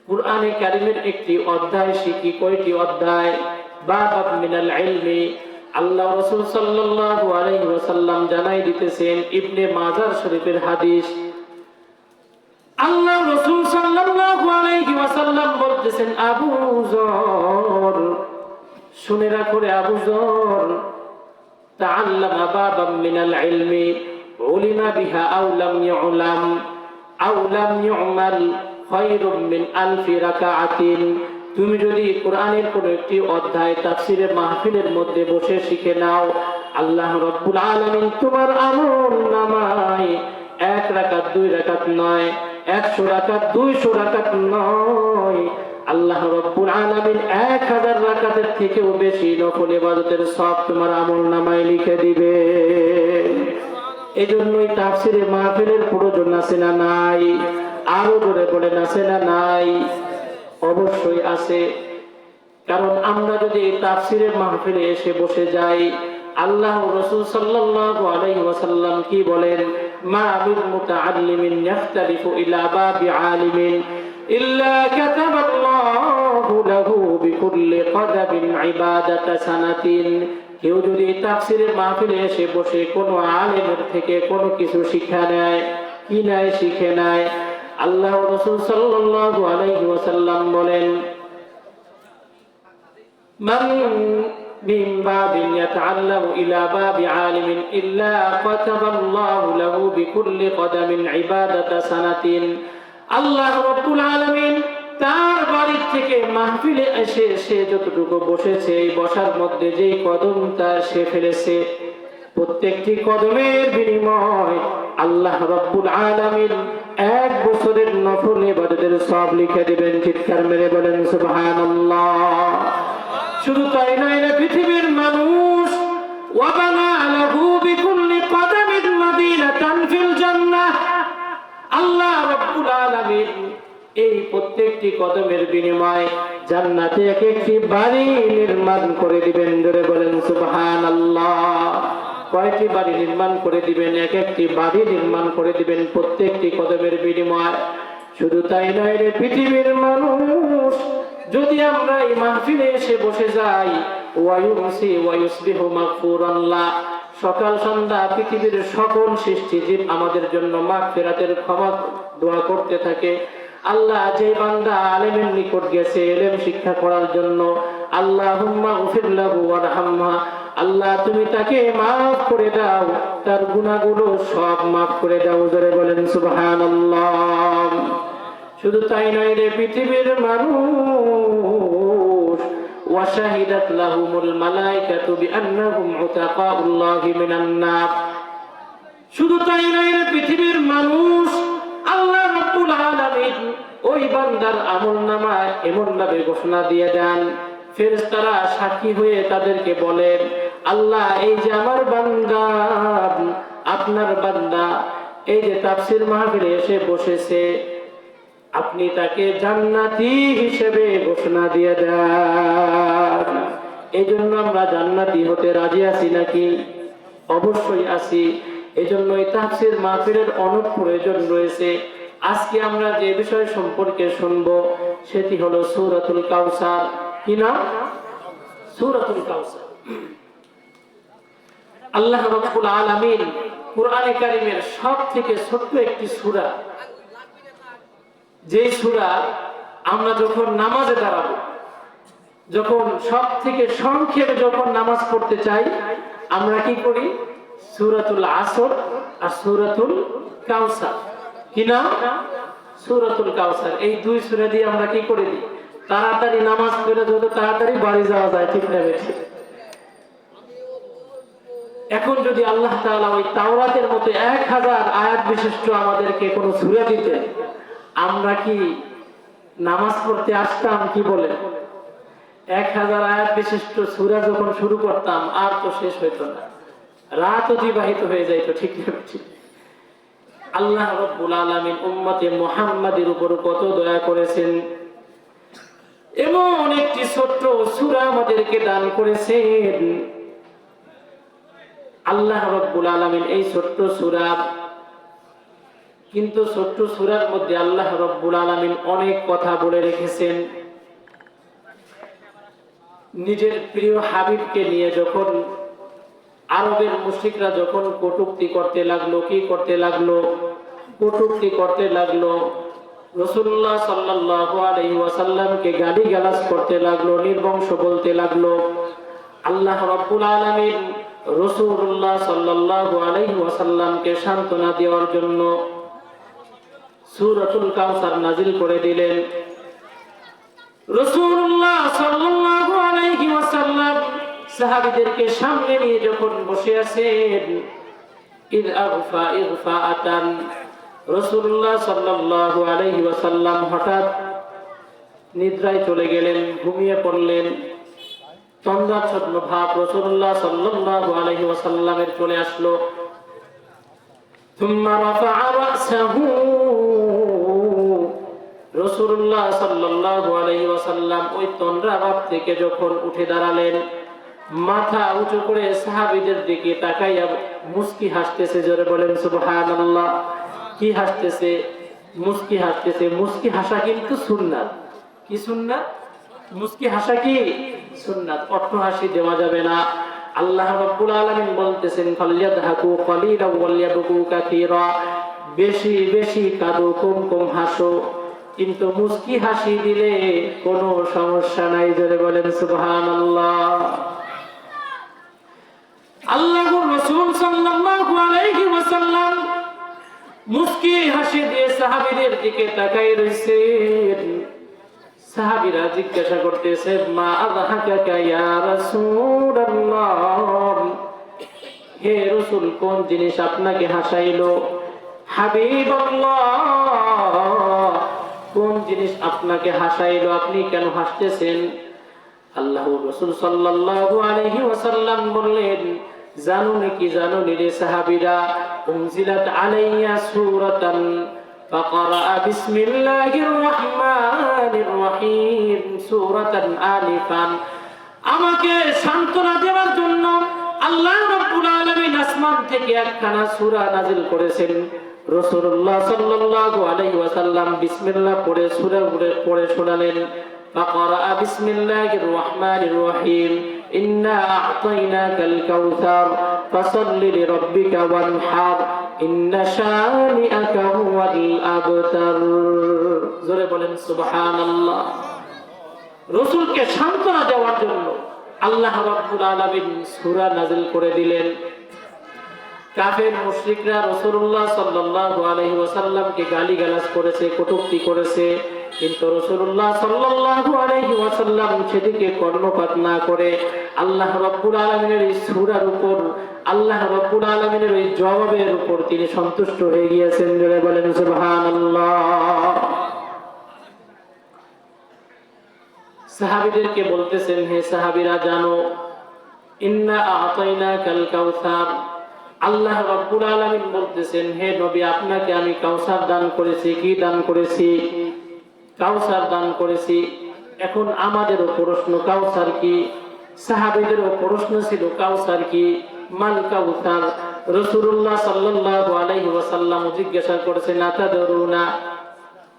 কুরআনে কারীমের একটি অধ্যায় শিখি, কয়টি অধ্যায়? বাব মিনাল ইলমি। আল্লাহ রাসূল সাল্লাল্লাহু আলাইহি ওয়াসাল্লাম জানাই দিতেছেন, ইবনে মাজাহ শরীফের হাদিস, আল্লাহ রাসূল সাল্লাল্লাহু আলাইহি ওয়াসাল্লাম বলতেছেন, আবু যর, শুনে রাখো রে আবু যর, তাআল্লামা বাবাম মিনাল ইলমি উলিমা বিহা আও লাম ইউলাম আও লাম ইউমাল খায়রুম মিন আলফি রাকাআতিন। তুমি যদি কোরআনের কোন একটি অধ্যায় তাফসীরের মাহফিলের মধ্যে বসে শিখে নাও, আল্লাহ রাব্বুল আলামিন তোমার আমলনামায় 1 রাকাত 2 রাকাত নয়, 100 রাকাত 200 রাকাত নয়, আল্লাহ রাব্বুল আলামিন 1000 রাকাতের থেকেও বেশি নফল ইবাদতের সওয়াব তোমার আমলনামায় লিখে দিবে। এজন্যই তাফসীরের মাহফিলের প্রয়োজন আছে না নাই? আরো জোরে বলেন, আছে না নাই? অবশ্যই আছে। কারণ আমরা যদি তাফসীরের মাহফিলে এসে বসে যাই, আল্লাহ রাসূল সাল্লাল্লাহু আলাইহি ওয়াসাল্লাম কি বলেন? মা মিন মুতাআল্লিমিন ইখতালিফু ইলা বাবি আলিমিন ইল্লা কাতাবাল্লাহু লাহু বিকুল্লি কদাবিন ইবাদাতা সানাতিন। কেউ যদি তাফসীরের মাহফিলে এসে বসে কোনো আলেমের থেকে কোনো কিছু শিক্ষা নেয়, কি নাই শিখে নেয়, আল্লাহ রাসূল সাল্লাল্লাহু আলাইহি ওয়াসাল্লাম বলেন, মান মিন বাবিন ইয়াতাআল্লামু ইলা বাবি আলিমিন ইল্লা কাতাবাল্লাহু লাহু বিকুল্লি কদামিন ইবাদাতা সানাতিন। আল্লাহ রাব্বুল আলামিন তার বাড়ি থেকে মাহফিলে এসে সে যতটুকু বসেছে, এই বসার মধ্যে যে কদমটা সে ফেলেছে, প্রত্যেকটি কদমের বিনিময় আল্লাহ রাব্বুল আলামিন 1 বছরের নফল ইবাদতের সওয়াব লিখে দিবেন। চিৎকার মেরে বলেন সুবহানাল্লাহ। শুধু তাই নয়, না পৃথিবীর মানুষ ওয়া বানা লাহু বিকুল্লি কদামিন মাদিনাতান ফিল জান্নাহ। আল্লাহ রাব্বুল আলামিন এই প্রত্যেকটি কদমের বিনিময়ে জান্নাতে এক একটি বাড়ি নির্মাণ করে দিবেন। জোরে বলেন সুবহানাল্লাহ। কয়টি বাড়ি নির্মাণ করে দিবেন? এক একটি বাড়ি নির্মাণ করে দিবেন প্রত্যেকটি কদমের বিনিময়ে। শুধু তাই নয় রে পৃথিবীর মানুষ, যদি আমরা এই মাহফিলে এসে বসে যাই, ওয়ায়ুমসি ওয়ায়ুসবিহু মাগফুরান লা, সকাল সন্ধ্যা পৃথিবীর সকল সৃষ্টিজীব আমাদের জন্য মাগফিরাতের ক্ষমা দোয়া করতে থাকে। আল্লাহ যে বান্দা আলেমের নিকট গেছে ইলম শিক্ষা করার জন্য, আল্লাহুম্মা গফির লাহু ওয়ারহামহা, আল্লাহ তুমি তাকে মাফ করে দাও, তার গুনাহগুলো সব মাফ করে দাও। জোরে বলেন সুবহানাল্লাহ। শুধু তাই নয় রে পৃথিবীর মানুষ, ওয়া শাহিদাত লাহুমুল মালায়েকাতু বিআন্নাহুম উতাকাউল্লাহি মিনান নার। শুধু তাই নয় রে পৃথিবীর মানুষ, আল্লাহ রাব্বুল আলামিন ওই বান্দার আমলনামায় এমন ভাবে ঘোষণা দিয়ে দেন, ফেরেশতারা সাক্ষী হয়ে তাদেরকে বলেন, আল্লাহ এই যে আমার বান্দা, আপনার বান্দা এই যে তাফসীর মাহফিলে এসে বসেছে, আপনি তাকে জান্নাতি হিসেবে ঘোষণা দিয়ে দেন। এই জন্য আমরা জান্নাতি হতে রাজি আছি নাকি? অবশ্যই আছি। এই জন্য এই তাফসীর মাহফিলের অনেক প্রয়োজন রয়েছে। আজকে আমরা যে বিষয় সম্পর্কে শুনবো সেটি হলো সূরাতুল কাউসার। কি নাম? সূরাতুল কাউসার। আল্লাহ রাব্বুল আলামিন কুরআনে কারীমের সবথেকে ছোট্ট একটি সূরা, যে সূরা আমরা যখন নামাজে দাঁড়াবো, যখন সবথেকে সংক্ষেপে যখন নামাজ পড়তে চাই, আমরা কি করি? সূরাতুল আসর আর সূরাতুল কাউসার। কি নাম? সূরাতুল কাউসার। এই দুই সূরা দিয়ে আমরা কি করে দিই? তাড়াতাড়ি নামাজ পড়ে যত তাড়াতাড়ি বাড়ি যাওয়া যায়, ঠিক না বেশি? এখন যদি আল্লাহ তাআলা ওই তাওরাতের মতো 1000 আয়াত বিশিষ্ট আমাদেরকে কোন সূরা দিতেন, আমরা কি নামাজ পড়তে আসতাম? কি বলেন? 1000 আয়াত বিশিষ্ট সূরা যখন শুরু করতাম আর তো শেষ হইতো না, রাত অতিবাহিত হয়ে যাইতো, ঠিক না? আল্লাহ রাব্বুল আলামিন উম্মতে মুহাম্মাদের উপর কত দয়া করেছেন, এমন একটি ছোট্ট সূরা আমাদেরকে দান করেছেন। আল্লাহ রাব্বুল আলামিন এই ছোট্ট সূরা, কিন্তু ছোট্ট সূরার মধ্যে আল্লাহ রাব্বুল আলামিন অনেক কথা বলে রেখেছেন। নিজের প্রিয় হাবিবকে নিয়ে যখন আরবের মুশরিকরা যখন কটূক্তি করতে লাগলো, কি করতে লাগলো? কটূক্তি করতে লাগলো, রাসূলুল্লাহ সাল্লাল্লাহু আলাইহি ওয়াসাল্লামকে গালিগালাজ করতে লাগলো, নির্বংশ বলতে লাগলো। আল্লাহ রাব্বুল আলামিন রাসূলুল্লাহ সাল্লাল্লাহু আলাইহি ওয়াসাল্লামকে সান্ত্বনা দেওয়ার জন্য সূরাতুল কাউসার নাজিল করে দিলেন। রাসূলুল্লাহ সাল্লাল্লাহু আলাইহি ওয়াসাল্লাম সাহাবীদেরকে সামনে নিয়ে যখন বসে আছেন, ইদ আগফা ইগফাআতান, রাসূলুল্লাহ সাল্লাল্লাহু আলাইহি ওয়াসাল্লাম হঠাৎ নিদ্রায় চলে গেলেন, ঘুমিয়ে পড়লেন। তন্দ্রাচ্ছন্ন ভাব রাসূলুল্লাহ সাল্লাল্লাহু আলাইহি ওয়াসাল্লামের চলে আসলো। ثم رفع رأسه, রাসূলুল্লাহ সাল্লাল্লাহু আলাইহি ওয়াসাল্লাম ওই তন্দ্রা ভাব থেকে যখন উঠে দাঁড়ালেন, মাথা উঁচু করে সাহাবীদের দিকে তাকাইয়া মুস্কি হাসতেছে। জোরে বলেন সুবহানাল্লাহ। কি হাসতেছে? মুস্কি হাসতেছে। মুস্কি হাসা কিন্তু সুন্নাত। কি সুন্নাত? মুস্কি হাসা কি সুন্নাত, অট্ট হাসি দেওয়া যাবে না। আল্লাহ রাব্বুল আলামিন বলতেছেন, ফালইয়াদহাকু কালিলাও ওয়ালইয়াবকু কাসীরা, বেশি বেশি কাঁদো, কম কম হাসো, কিন্তু মুস্কি হাসি দিলে কোনো সমস্যা নাই। জোরে বলেন সুবহানাল্লাহ। আল্লাহর রাসূল সাল্লাল্লাহু আলাইহি ওয়াসাল্লাম মুস্কি হাসি দিয়ে সাহাবীদের দিকে তাকাই রইছেন। সাহাবীরা জিজ্ঞাসা করতেছে, মা আযহাকাকা ইয়া রাসূলুল্লাহ, হে রাসূল কোন জিনিস আপনাকে হাসাইলো? হাবিবাল্লাহ, কোন জিনিস আপনাকে হাসাইলো? আপনি কেন হাসতেছেন? আল্লাহর রাসূল সাল্লাল্লাহু আলাইহি ওয়াসাল্লাম বললেন, জানো নাকি জানো রে সাহাবীরা, উনজিলাত আলাইয়া সূরাতান ফাকরা বিসমিল্লাহির রহমানির রহিম সূরাতান আলিফান, আমাকে সান্ত্বনা দেওয়ার জন্য আল্লাহ রাব্বুল আলামিন আসমান থেকে একখানা সূরা নাযিল করেছেন। রাসূলুল্লাহ সাল্লাল্লাহু আলাইহি ওয়াসাল্লাম বিসমিল্লাহ পড়ে সূরা পড়ে শোনালেন। ফাকরা বিসমিল্লাহির রহমানির রহিম ইন্না আ'তাইনাকাল কাউসার ফাসাল্লি লিরাব্বিকা ওয়ানহার ইন্না শানিআকা হুয়াল আবতার। জোরে বলেন সুবহানাল্লাহ। রাসূলকে সান্ত্বনা দেওয়ার জন্য আল্লাহ রাব্বুল আলামিন সূরা নাযিল করে দিলেন। কাফের মুশরিকরা রাসূলুল্লাহ সাল্লাল্লাহু আলাইহি ওয়াসাল্লামকে গালিগালাজ করেছে, কটূক্তি করেছে, কিন্তু রাসূলুল্লাহ সাল্লাল্লাহু আলাইহি ওয়াসাল্লাম সেদিকে কর্ণপাত না করে আল্লাহ রাব্বুল আলামিনের এই সূরার উপর, আল্লাহ রাব্বুল আলামিনের এই জবাবের উপর তিনি সন্তুষ্ট হয়ে গিয়েছেন। জোরে বলেন সুবহানাল্লাহ। সাহাবীদেরকে বলতেছেন, হে সাহাবীরা জানো, ইন্না আ'তাইনাকাল কাউসার, আল্লাহ রাব্বুল আলামিন বলতেছেন, হে নবী আপনাকে আমি কাউসার দান করেছি। কি দান করেছি? কাউসার দান করেছি। এখন আমাদেরও প্রশ্ন, কাউসার কি? সাহাবীদেরও প্রশ্ন ছিল, কাউসার কি? মাল কাউসার? রাসূলুল্লাহ সাল্লাল্লাহু আলাইহি ওয়াসাল্লাম জিজ্ঞাসা করেছেন, আতাদরুনা,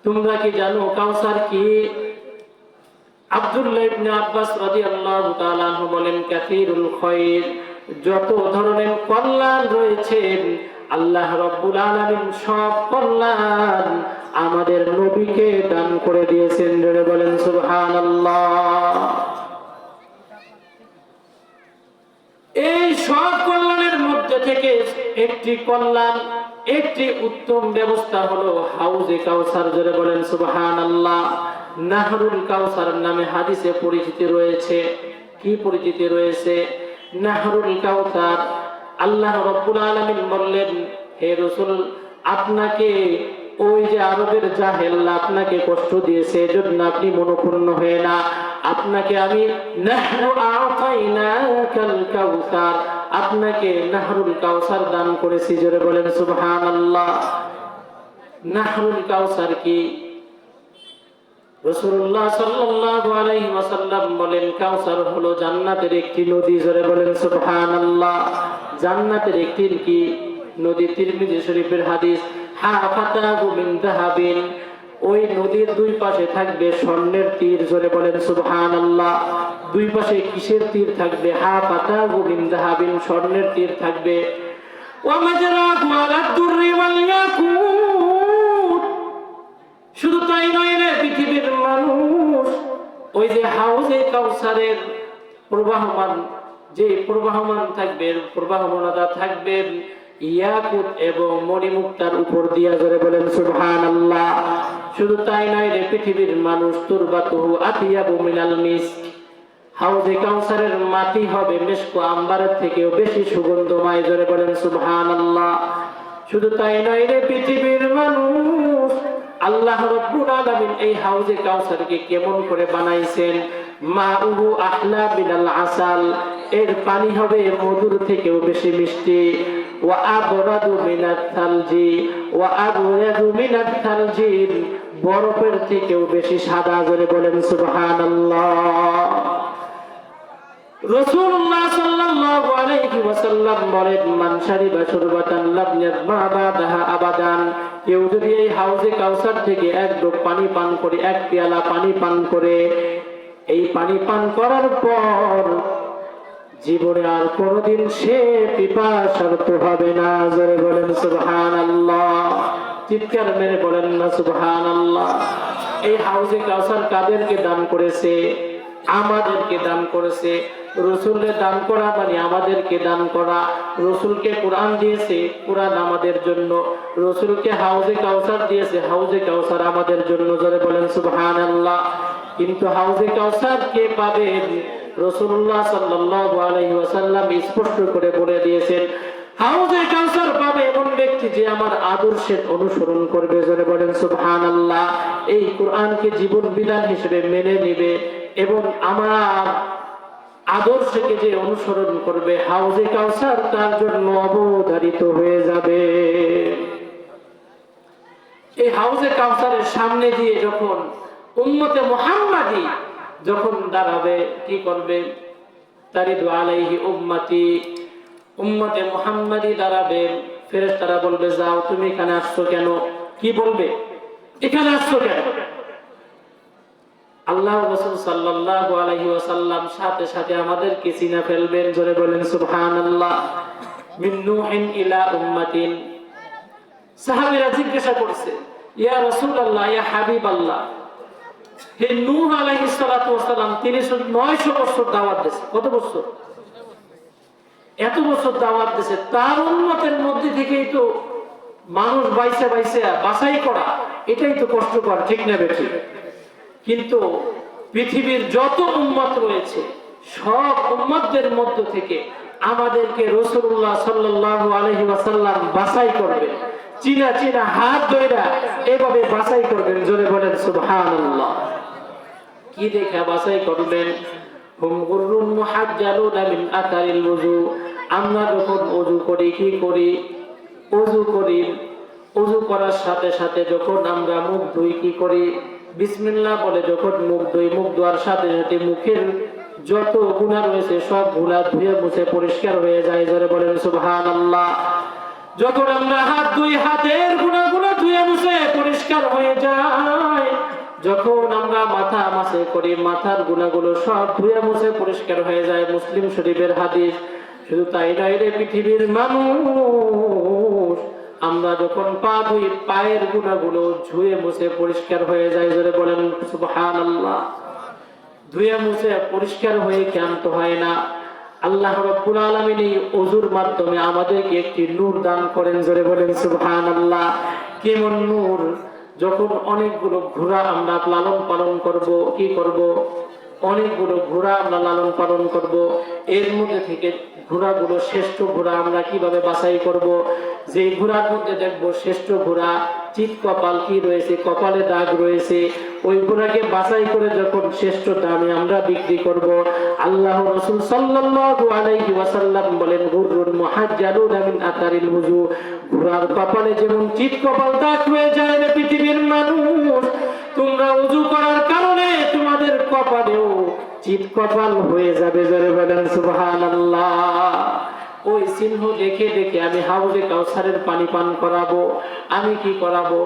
তোমরা কি জানো কাউসার কি? আব্দুল্লাহ ইবনে আব্বাস রাদিয়াল্লাহু তাআলা আনহু বলেন, কাসীরুল খায়র, যত ধরনের কল্যাণ রয়েছে আল্লাহ রাব্বুল আলামিন সব কল্যাণ আমাদের নবীকে দান করে দিয়েছেন। জোরে বলেন সুবহানাল্লাহ। এই সব কল্যাণের মধ্যে থেকে একটি কল্যাণ, একটি উত্তম ব্যবস্থা হলো হাউজে কাউসার। জোরে বলেন সুবহানাল্লাহ। নাহরুল কাউসার নামে হাদিসে পরিচিতি রয়েছে। কি পরিচিতি রয়েছে? নাহরুল কাউসার। আল্লাহ রাব্বুল আলামিন বললেন, হে রাসূল আপনাকে ওই যে আরবের জাহেলরা আপনাকে কষ্ট দিয়েছে, এজন্য আপনি মনোক্ষুণ্ণ হয়ে না, আপনাকে আমি নাহরু আ'তাইনাকাল কাউসার, আপনাকে নাহরুল কাউসার দান করেছি। জোরে বলেন সুবহানাল্লাহ। নাহরুল কাউসার কি? রাসূলুল্লাহ সাল্লাল্লাহু আলাইহি ওয়াসাল্লাম বলেন, কাউসার হলো জান্নাতের একটি নদী। জোরে বলেন সুবহানাল্লাহ। জান্নাতের একটি কি নদী? তিরমিজি শরীফের হাদিস। হাফাতাহু মিন যাহাবিন, ওই নদীর দুই পাশে থাকবে স্বর্ণের তীর। জোরে বলেন সুবহানাল্লাহ। দুই পাশে কিসের তীর থাকবে? হাফাতাহু মিন যাহাবিন, স্বর্ণের তীর থাকবে। ওয়া মাজরাহু আলা দুররি ওয়াল ইয়াকুত, শুধু তাই নয় রে পৃথিবীর মানুষ, ওই যে হাউজে কাউসারের প্রবাহমান, যে প্রবাহমান থাকবে, প্রবাহমানতা থাকবে ইয়াকুত এবং মণিমুক্তার উপর দিয়া, জোরে বলেন সুবহানাল্লাহ। শুধু তাই নয় রে পৃথিবীর মানুষ, তুরবাতুহু আতিয়াবু মিনাল মিস্ক, হাউজে কাউসারের মাটি হবে মেশকো আম্বারের থেকেও বেশি সুগন্ধময়, জোরে বলেন সুবহানাল্লাহ। শুধু তাই নয় রে পৃথিবীর মানুষ, আল্লাহ রাব্বুল আলামিন এই হাউজে কাউসারকে কেমন করে বানাইছেন, মাউহু আহলা বিনাল আসাল, এর পানি হবে মধুর থেকেও বেশি মিষ্টি, ওয়া আবরাদু মিনাত থালজি ওয়া আবরাদু মিনাত থালজিন, বরফের থেকেও বেশি সাদা, জোরে বলেন সুবহানাল্লাহ। রাসূলুল্লাহ সাল্লাল্লাহু আলাইহি ওয়াসাল্লাম বলেন, মান শারিবা শুরবাতান লাম ইয়াজমা বাদাহা আবাদান, কেউ যদি এই হাউজে কাউসার থেকে এক ডোক পানি পান করে, এক পেয়ালা পানি পান করে, এই পানি পান করার পর জীবনে আর কোনোদিন সে পিপাসার্ত হবে না, জোরে বলেন সুবহানাল্লাহ। চিৎকার মেরে বলেন না সুবহানাল্লাহ। এই হাউজে কাউসার কাদেরকে দান করেছে? আমাদেরকে দান করেছে। রসুলের দান করা মানে আমাদেরকে দান করা। রসুলকে কোরআন দিয়েছে, কোরআন আমাদের জন্য। রসুলকে হাউজে কাউসার দিয়েছে, হাউজে কাউসার আমাদের জন্য, জোরে বলেন সুবহানাল্লাহ। কিন্তু হাউজে কাউসার কে পাবেন? রাসূলুল্লাহ সাল্লাল্লাহু আলাইহি ওয়াসাল্লাম স্পষ্ট করে বলে দিয়েছেন, হাউজে কাউসার পাবে এমন ব্যক্তি যে আমার আদর্শের অনুসরণ করবে, জোরে বলেন সুবহানাল্লাহ। এই কোরআনকে জীবন বিধান হিসেবে মেনে নেবে এবং আমার আদর্শকে যে অনুসরণ করবে, হাউজে কাউসার তার জন্য অবধারিত হয়ে যাবে। এই হাউজে কাউসারের সামনে দিয়ে যখন উম্মতে মুহাম্মাদি যখন দাঁড়াবে, কি করবে? তারিদু আলাইহি উম্মতি, উম্মতে মুহাম্মাদি দাঁড়াবে, ফেরেশতারা বলবে, যাও তুমি এখানে আসছো কেন? কি বলবে? এখানে আসছো কেন? আল্লাহ রাসূল সাল্লাল্লাহু আলাইহি ওয়াসাল্লাম সাথে সাথে আমাদেরকে চিনে ফেলবেন, জোরে বলেন সুবহানাল্লাহ। মিন নূহিন ইলা উম্মাতিন, সাহাবীরা জিজ্ঞাসা করছে, ইয়া রাসূলুল্লাহ, ইয়া হাবিবাল্লাহ, হে নূহ আলাইহিস সালাতু ওয়াস সালাম, তিনি 900 বছর দাওয়াত দিয়েছে। কত বছর? এত বছর দাওয়াত দিয়েছে, তার উম্মতের মধ্যে থেকেই তো মানুষ বাইসা বাইসা বাছাই করা, এটাই তো কষ্টকর, ঠিক না বেঠিক? কিন্তু পৃথিবীর যত উম্মত রয়েছে, সব উম্মতদের মধ্য থেকে আমাদেরকে রাসূলুল্লাহ সাল্লাল্লাহু আলাইহি ওয়াসাল্লাম বাছাই করবেন, চিনা চিনা হাত ধইরা এভাবে বাছাই করবেন, জোরে বলেন সুবহানাল্লাহ। কি দেখে বাছাই করবেন? হুম গুররুন মুহাজ্জালুনা মিন আতারিল ওযু, আমরা যখন ওযু করি, কি করি? ওযু করি, ওযু করার সাথে সাথে যখন আমরা মুখ ধুই, কি করি? বিসমিল্লাহ বলে যখন মুখ ধুই, মুখ ধোয়ার সাথে সাথে মুখের যত গুনাহ রয়েছে সব গুনাহ ধুয়ে মুছে পরিষ্কার হয়ে যায়, জোরে বলেন সুবহানাল্লাহ। যখন আমরা হাত ধুই, হাতের গুনাহগুলো ধুয়ে মুছে পরিষ্কার হয়ে যায়। যখন আমরা মাথা মাসে করি, মাথার গুনাহগুলো সব ধুয়ে মুছে পরিষ্কার হয়ে যায়। মুসলিম শরীফের হাদিস। শুধু তাই নয় রে পৃথিবীর মানুষ, আমরা যখন পা ধুই, পায়ের গুনাহগুলো ধুয়ে মুছে পরিষ্কার হয়ে যায়, জোরে বলেন সুবহানাল্লাহ। ধুয়ে মুছে পরিষ্কার হয়ে ক্ষান্ত হয় না। আল্লাহ রাব্বুল আলামিন এই ওযুর মাধ্যমে আমাদেরকে একটি নূর দান করেন, জোরে বলেন সুবহানাল্লাহ। কেমন নূর? যখন অনেকগুলো ঘোড়া আমরা লালন পালন করব, কি করব? অনেকগুলো ঘোড়া আমরা লালন পালন করব, এর মধ্যে থেকে ঘোড়াগুলো শ্রেষ্ঠ ঘোড়া আমরা কিভাবে বাছাই করব? যে ঘোড়ার মধ্যে দেখবো শ্রেষ্ঠ ঘোড়া, চিত কপাল কি রয়েছে, কপালে দাগ রয়েছে, ওই ঘোড়াকে বাছাই করে যখন শ্রেষ্ঠ দামে আমরা বিক্রি করব। আল্লাহ রাসূল সাল্লাল্লাহু আলাইহি ওয়াসাল্লাম বলেন, গুররুন মুহাজ্জালুনা মিন আতারিল ওযু, ঘোড়ার কপালে যেমন চিত কপাল দাগ হয়ে যায় না পৃথিবীর মানুষ, তোমরা ওযু করার কারণে তোমাদের কপালেও চিত কপাল হয়ে যাবে, জোরে বলেন সুবহানাল্লাহ। ওই চিহ্ন দেখে দেখে আমি হাউজে কাউসারের পানি পান করাবো। আমি কি করাবো?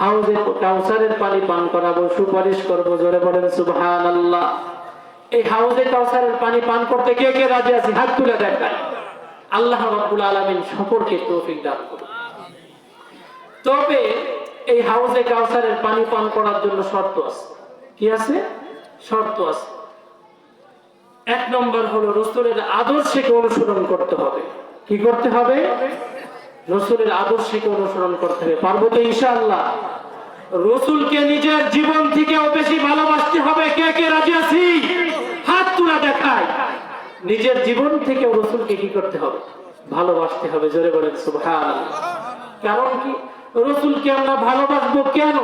হাউজে কাউসারের পানি পান করাবো, সুপারিশ করবো, জোরে বলেন সুবহানাল্লাহ। এই হাউজে কাউসারের পানি পান করতে কে কে রাজি আছে? হাত তুলে দেখায়। আল্লাহ রাব্বুল আলামিন সকলকে তৌফিক দান করুন। তবে এই হাউজে কাউসারের পানি পান করার জন্য শর্ত আছে। কি আছে? শর্ত আছে। এক নম্বর হলো রসুলের আদর্শকে অনুসরণ করতে হবে। কি করতে হবে? রসুলের আদর্শকে অনুসরণ করতে হবে। পারবো তো ইনশাআল্লাহ? রসুলকে নিজের জীবন থেকেও বেশি ভালোবাসতে হবে। কে কে রাজি আছি? হাত তুলে দেখায়। নিজের জীবন থেকেও রসুলকে কি করতে হবে? ভালোবাসতে হবে। জোরে বলেন সুবহানাল্লাহ। কারণ কি? রসুলকে আমরা ভালোবাসবো কেন?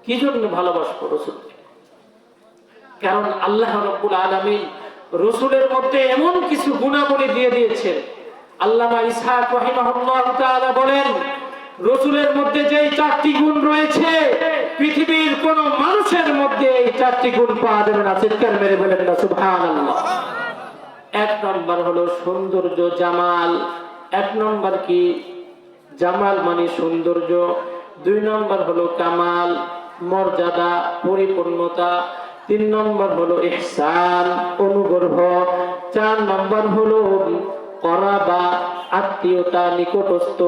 কি জন্য ভালোবাসবো রসুলকে? কারণ আল্লাহ রাব্বুল আলামিন রসুলের মধ্যে এমন কিছু গুণাবলী দিয়ে দিয়েছেন। আল্লামা ইসহাক রাহিমাহুল্লাহ তাআলা বলেন, রসুলের মধ্যে যেই 4টি গুণ রয়েছে, পৃথিবীর কোন মানুষের মধ্যে এই 4টি গুণ পাওয়া যাবে না। চিৎকার মেরে বলেন না সুবহানাল্লাহ। এক নম্বর হলো সৌন্দর্য, জামাল। এক নম্বর কি? জামাল মানে সৌন্দর্য। 2 নম্বর হলো কামাল, মর্যাদা, পরিপূর্ণতা। 3 নম্বর হলো ইহসান, অনুগ্রহ। 4 নম্বর হলো করাবা, আত্মীয়তা, নিকটস্থ।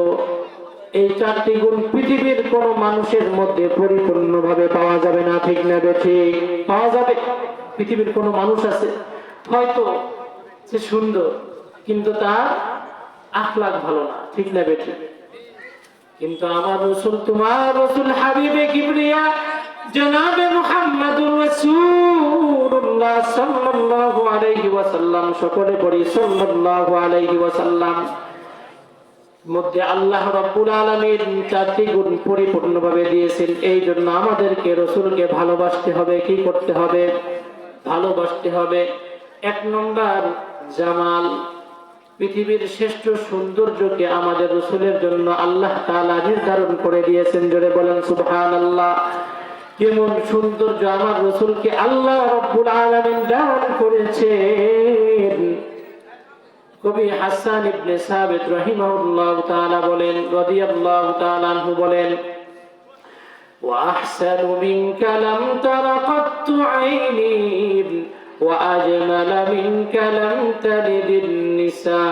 এই 4টি গুণ পৃথিবীর কোন মানুষের মধ্যে পরিপূর্ণভাবে পাওয়া যাবে না। ঠিক না বেঠিক? পাওয়া যাবে? পৃথিবীর কোন মানুষ আছে হয়তো সে সুন্দর কিন্তু তার আখলাক ভালো না। ঠিক না বেঠিক? কিন্তু আমার রসুল, তোমার রসুল হাবিবে কিবরিয়া জনাবে মুহাম্মাদুর রাসূলুল্লাহ সাল্লাল্লাহু আলাইহি ওয়াসাল্লাম, সকলে পড়ি সাল্লাল্লাহু আলাইহি ওয়াসাল্লাম, মধ্যে আল্লাহ রাব্বুল আলামিন 4টি গুণ পরিপূর্ণভাবে দিয়েছেন। এই জন্য আমাদেরকে রসুলকে ভালোবাসতে হবে। কি করতে হবে? ভালোবাসতে হবে। 1 নম্বর জামাল, পৃথিবীর শ্রেষ্ঠ সৌন্দর্যকে আমাদের রসুলের জন্য আল্লাহ তাআলা নির্ধারণ করে দিয়েছেন। জোরে বলেন সুবহানাল্লাহ। কেমন সৌন্দর্য আমার রসুলকে আল্লাহ রাব্বুল আলামিন দান করেছেন। কবি হাসান ইবনে সাবিত রাহিমাহুল্লাহু তাআলা বলেন, রাদিয়াল্লাহু তাআলা আনহু বলেন, ওয়া আহসানু মিনকা লাম তারা কাত্তু আইনি ওয়া আজমালা মিনকা লাম তালিদিন নিসা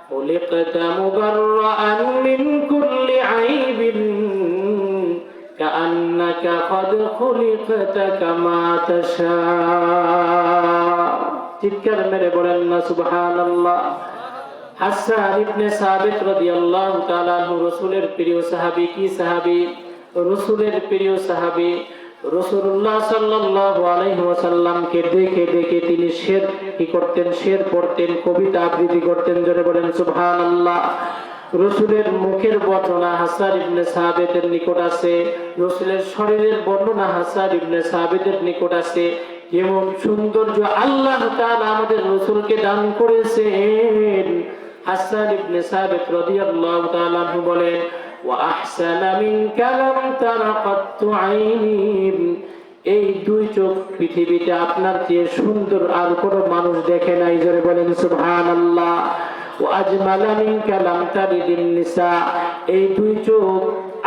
খুলিকতা মুবাররাআন মিন কুল্লি আইবিন কাআন্নাকা ক্বাদ খুলিকতা কামা তাশা। চিৎকার মেরে বলেন না সুবহানাল্লাহ। হাসান ইবনে সাবিত রাদিয়াল্লাহু তাআলা আনহু রাসূলের প্রিয় সাহাবী। কি সাহাবী? রাসূলের প্রিয় সাহাবী। রাসূলুল্লাহ সাল্লাল্লাহু আলাইহি ওয়াসাল্লামকে দেখে দেখে তিনি শের কি করতেন? শের পড়তেন, কবিতা আবৃত্তি করতেন। জোরে বলেন সুবহানাল্লাহ। রাসূলের মুখের বর্ণনা হাসান ইবনে সাবিতের নিকট আছে, রাসূলের শরীরের বর্ণনা হাসান ইবনে সাবিতের নিকট আছে। যেমন সৌন্দর্য আল্লাহ তাআলা আমাদের রাসূলকে দান করেছেন। হাসান ইবনে সাবিত রাদিয়াল্লাহু তাআলা আনহু বলেন, ওয়া আহসানা মিনকা লাম তারা কাত্তু আইনি, এই 2 চোখ পৃথিবীতে আপনার চেয়ে সুন্দর আর কোনো মানুষ দেখে নাই। জোরে বলেন সুবহানাল্লাহ। ওয়া আজমালা মিনকা লাম তালিদিন নিসা, এই 2 চোখ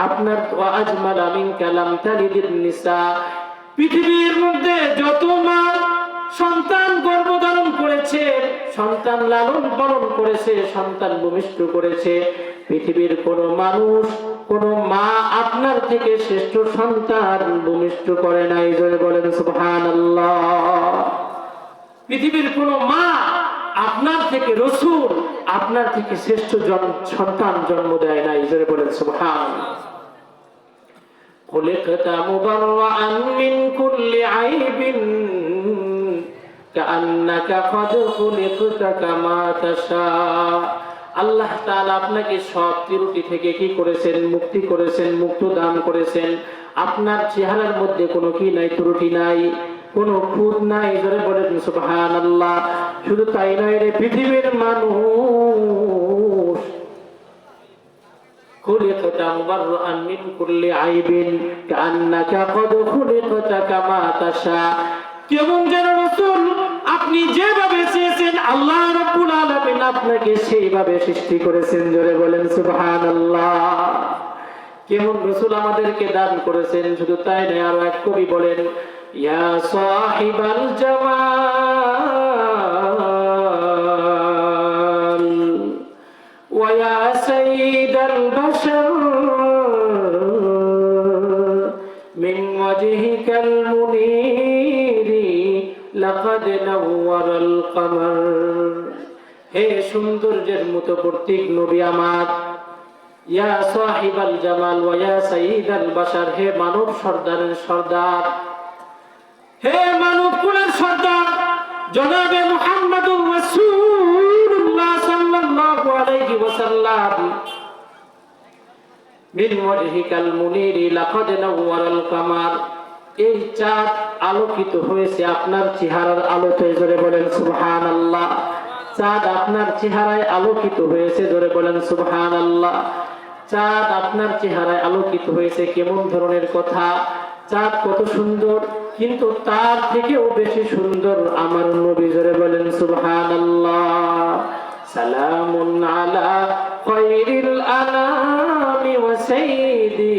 আপনার, ওয়া আজমালা মিনকা লাম তালিদিন নিসা, পৃথিবীর মধ্যে যত মা সন্তান গর্ভধারণ করেছে, সন্তান লালন পালন করেছে, সন্তান ভূমিষ্ঠ করেছে, পৃথিবীর কোন মানুষ, কোন মা আপনার থেকে শ্রেষ্ঠ সন্তান ভূমিষ্ঠ করে নাই। জোরে বলেন সুবহানাল্লাহ। পৃথিবীর কোন মা আপনার থেকে, রসুল আপনার থেকে শ্রেষ্ঠ সন্তান জন্ম দেয় নাই। জোরে বলেন সুবহানাল্লাহ। খুলিকতা মুবাররাআন মিন কুল্লি আইবিন কাআন্নাকা ক্বাদ খুলিকতা কামা তাশা, আল্লাহ তাআলা আপনাকে সব ত্রুটি থেকে কি করেছেন? মুক্তি করেছেন, মুক্ত দান করেছেন। আপনার চেহারার মধ্যে কোনো কি নাই? ত্রুটি নাই, কোনো খুঁত নাই। জোরে বলেন সুবহানাল্লাহ। শুধু তাই নয় রে, পৃথিবীর মানুষ খুলিকতা মুবাররাআন মিন কুল্লি আইবিন কাআন্নাকা ক্বাদ খুলিকতা কামা তাশা, কেমন যেন রাসূল আপনি যেভাবে চেয়েছেন আল্লাহ রাব্বুল আলামিন আপনাকে সেইভাবে সৃষ্টি করেছেন। জোরে বলেন সুবহানাল্লাহ। কেমন রাসূল আমাদেরকে দান করেছেন। শুধু তাই নয়, আরো এক কবি বলেন, ইয়া সাহিবাল জামাল ওয়া ইয়া সাইয়্যিদাল বাশার লাকাদ নাওয়ারাল কামার। হে সৌন্দর্যের মতো প্রতীক নবী আমার, ইয়া সাহিবাল জামাল ওয়া ইয়া সাইয়্যিদাল বাশার, হে মানব সর্দারের সর্দার, হে মানব কুলের সর্দার জনাবে মুহাম্মদুর রাসূলুল্লাহ সাল্লাল্লাহু আলাইহি ওয়াসাল্লাম, মিন ওয়াজহিকাল মুনীরি লাকাদ নাওয়ারাল কামার। এই চাঁদ আলোকিত হয়েছে আপনার চেহারার আলোতে, জোরে বলেন সুবহানাল্লাহ। চাঁদ আপনার চেহারায় আলোকিত হয়েছে, জোরে বলেন সুবহানাল্লাহ। চাঁদ আপনার চেহারায় আলোকিত হয়েছে, কেমন ধরনের কথা, চাঁদ কত সুন্দর, কিন্তু তার থেকেও বেশি সুন্দর আমার নবী, জোরে বলেন সুবহানাল্লাহ। সালামুন আলা খায়রিল আনামি ওয়া সাইয়্যিদি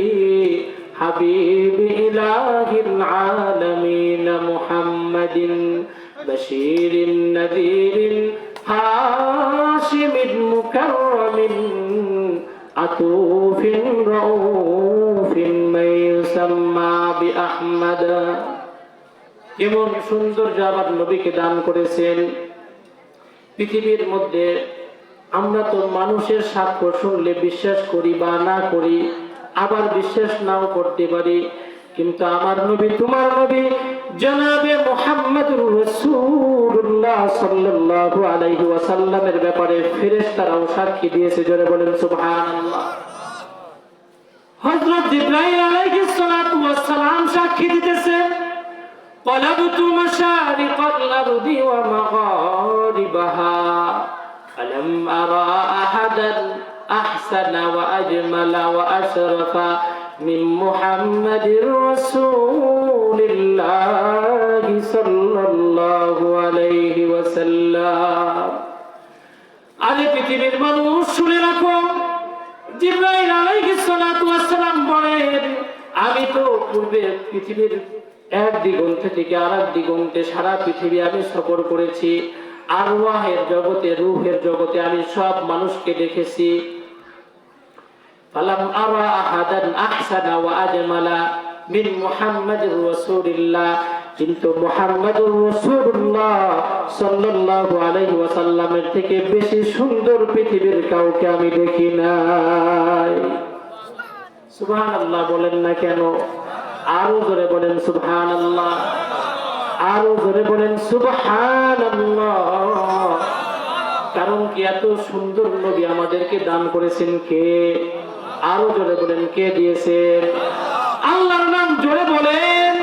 হাবিবি ইলাহিল আলামিন মুহাম্মাদিন বাশীরিন নাযীরিন হাশিমিন মুকাররামিন আতুফিন রাউফিন মায়ুসাম্মা বিআহমাদ। কেমন সুন্দর আবার নবীকে দান করেছেন। পৃথিবীর মধ্যে আমরা তো মানুষের সাক্ষ্য শুনলে বিশ্বাস করি বা না করি, আবার বিশ্বাস নাও করতে পারি, কিন্তু আমার নবী, তোমার নবী জনাবে মুহাম্মদুর রাসূলুল্লাহ সাল্লাল্লাহু আলাইহি ওয়াসাল্লামের ব্যাপারে ফেরেশতারাও সাক্ষী দিয়েছে, জোরে বলেন সুবহানাল্লাহ। হযরত জিবরাইল আলাইহিস সালাতু ওয়াস সালাম সাক্ষী দিতেছে, ক্বালাবতু মাশারিকাল আরদি ওয়া মাগারিবাহা ফালাম আরা আহাদান আহসানা ওয়া আজমালা ওয়া আশরাফা মিন মুহাম্মাদির রাসূলিল্লাহ সাল্লাল্লাহু আলাইহি ওয়াসাল্লাম। আরে পৃথিবীর মানুষ শুনে রাখো, জিবরাইল আলাইহিস সালাতু ওয়াস সালাম বলেন, আমি তো পূর্বে পৃথিবীর এক দিগন্ত থেকে আরেক দিগন্তে সারা পৃথিবী আমি সফর করেছি, আরওয়াহের জগতে, রূহের জগতে আমি সব মানুষকে দেখেছি। ফালাম আরা আহাদান আহসানা ওয়া আজমালা মিন মুহাম্মাদির রাসূলিল্লাহ, কিন্তু মুহাম্মাদুর রাসূলুল্লাহ সাল্লাল্লাহু আলাইহি ওয়াসাল্লামের থেকে বেশি সুন্দর পৃথিবীর কাউকে আমি দেখি নাই। সুবহানাল্লাহ বলেন না কেন? আরো জোরে বলেন সুবহানাল্লাহ, আরো জোরে বলেন সুবহানাল্লাহ। কারণ কি, এত সুন্দর নবী আমাদেরকে দান করেছেন কে? আরো জোরে বলেন, কে দিয়েছেন? আল্লাহর নাম জোরে বলেন।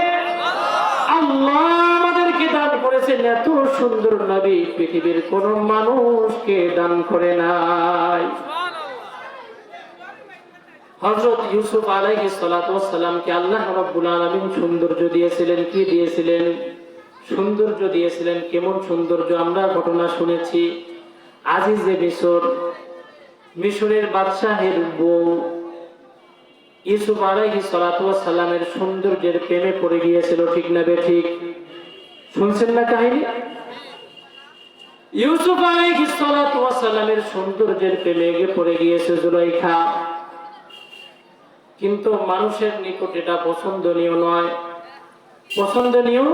আল্লাহ আমাদেরকে দান করেছেন এত সুন্দর নবী, পৃথিবীর কোন মানুষকে দান করে নাই। হযরত ইউসুফ আলাইহিস সালাতু ওয়াস সালামকে আল্লাহ রাব্বুল আলামিন সৌন্দর্য দিয়েছিলেন। কি দিয়েছিলেন? সৌন্দর্য দিয়েছিলেন। কেমন সৌন্দর্য? আমরা ঘটনা শুনেছি। আজিজে মিশর, মিশরের বাদশাহের বউ ইউসুফ আলাইহিস সালাতু ওয়াস সালামের সৌন্দর্যের প্রেমে পড়ে গিয়েছিল, ঠিক না বেঠিক? শুনছেন না কাহিনী? ইউসুফ আলাইহিস সালাতু ওয়াস সালামের সৌন্দর্যের প্রেমে পড়ে গিয়েছে জুলাইখা, কিন্তু মানুষের নিকট এটা পছন্দনীয় নয়, পছন্দনীয়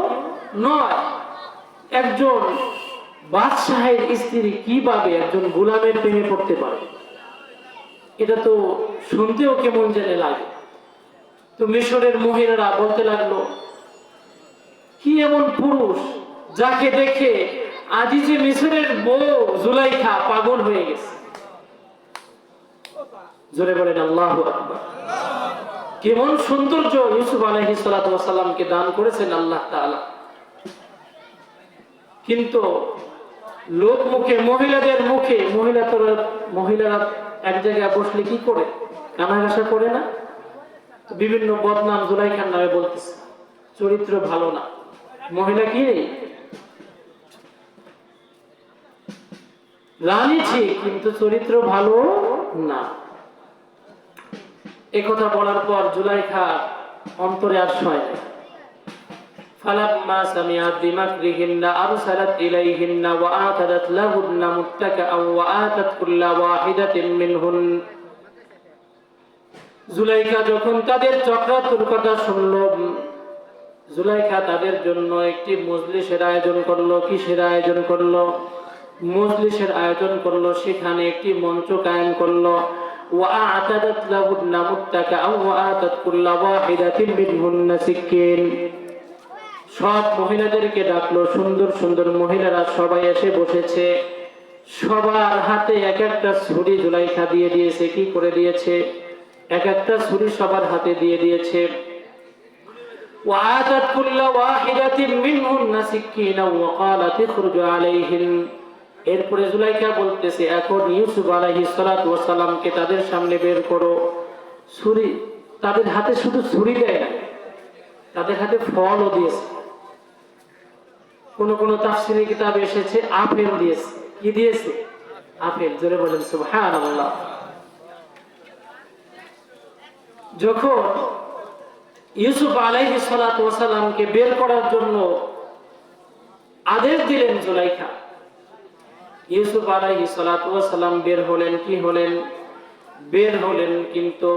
নয়। একজন বাদশাহের স্ত্রী কিভাবে একজন গোলামের প্রেমে পড়তে পারে? এটা তো শুনতেও কেমন জানে লাগে। তো মিশরের মহিলারা বলতে লাগলো, কি এমন পুরুষ যাকে দেখে আজিজে মিশরের বউ জুলাইখা পাগল হয়ে গেছে? জোরে বলেন আল্লাহু আকবার। কেমন সৌন্দর্য ইউসুফ আলাইহিস সালাতু ওয়াস সালামকে দান করেছেন আল্লাহ তাআলা। কিন্তু লোক মুখে, মহিলাদের মুখে, মহিলারা এক জায়গায় বসলে কি করে? কানাঘাসা করে না? বিভিন্ন বদনাম জুলাইখার নামে বলতেছে, চরিত্র ভালো না। মহিলা কি রানী ঠিক, কিন্তু চরিত্র ভালো না। একথা বলার পর জুলাইখা অন্তরে আর সয় না। ফালাম্মা সামিআত বিমাকরিহিন্না আরসালাত ইলাইহিন্না ওয়া আতাদাত লাহুন্না মুত্তাকাআন ওয়া আতাত কুল্লা ওয়াহিদাতিন মিনহুন। জুলাইখা যখন তাদের চক্রান্তের কথা শুনল, জুলাইখা তাদের জন্য একটি মজলিসের আয়োজন করলো। কিসের আয়োজন করলো? মজলিসের আয়োজন করলো। সেখানে একটি মঞ্চ কায়েম করলো। وأعتدت لهن متكئا وآتت كل واحدة منهن سكين। সব মহিলাদেরকে ডাকলো। সুন্দর সুন্দর মহিলারা সবাই এসে বসেছে। সবার হাতে এক একটা ছুরি জুলাইখা দিয়ে দিয়েছে। কি করে দিয়েছে? এক একটা ছুরি সবার হাতে দিয়ে দিয়েছে। وآتت كل واحدة منهن سكينا وقالت اخرج عليهن। এরপরে জুলাইখা বলতেছে, এখন ইউসুফ আলাইহিস সালাতু ওয়াস সালামকে তাদের সামনে বের করো। ছুরি তাদের হাতে শুধু ছুরি দেয় না, তাদের হাতে ফলও দিয়েছে। কোন কোন তাফসীরের কিতাবে এসেছে আপেল দিয়েছে। কি দিয়েছে? আপেল। জোরে বলেন সুবহানাল্লাহ। যখন ইউসুফ আলাইহিস সালাতু ওয়াস সালামকে বের করার জন্য আদেশ দিলেন জুলাইখা, ইউসুফ আলাইহিস সালাতু ওয়াস সালাম বের হলেন। কি হলেন? বের হলেন, কিন্তু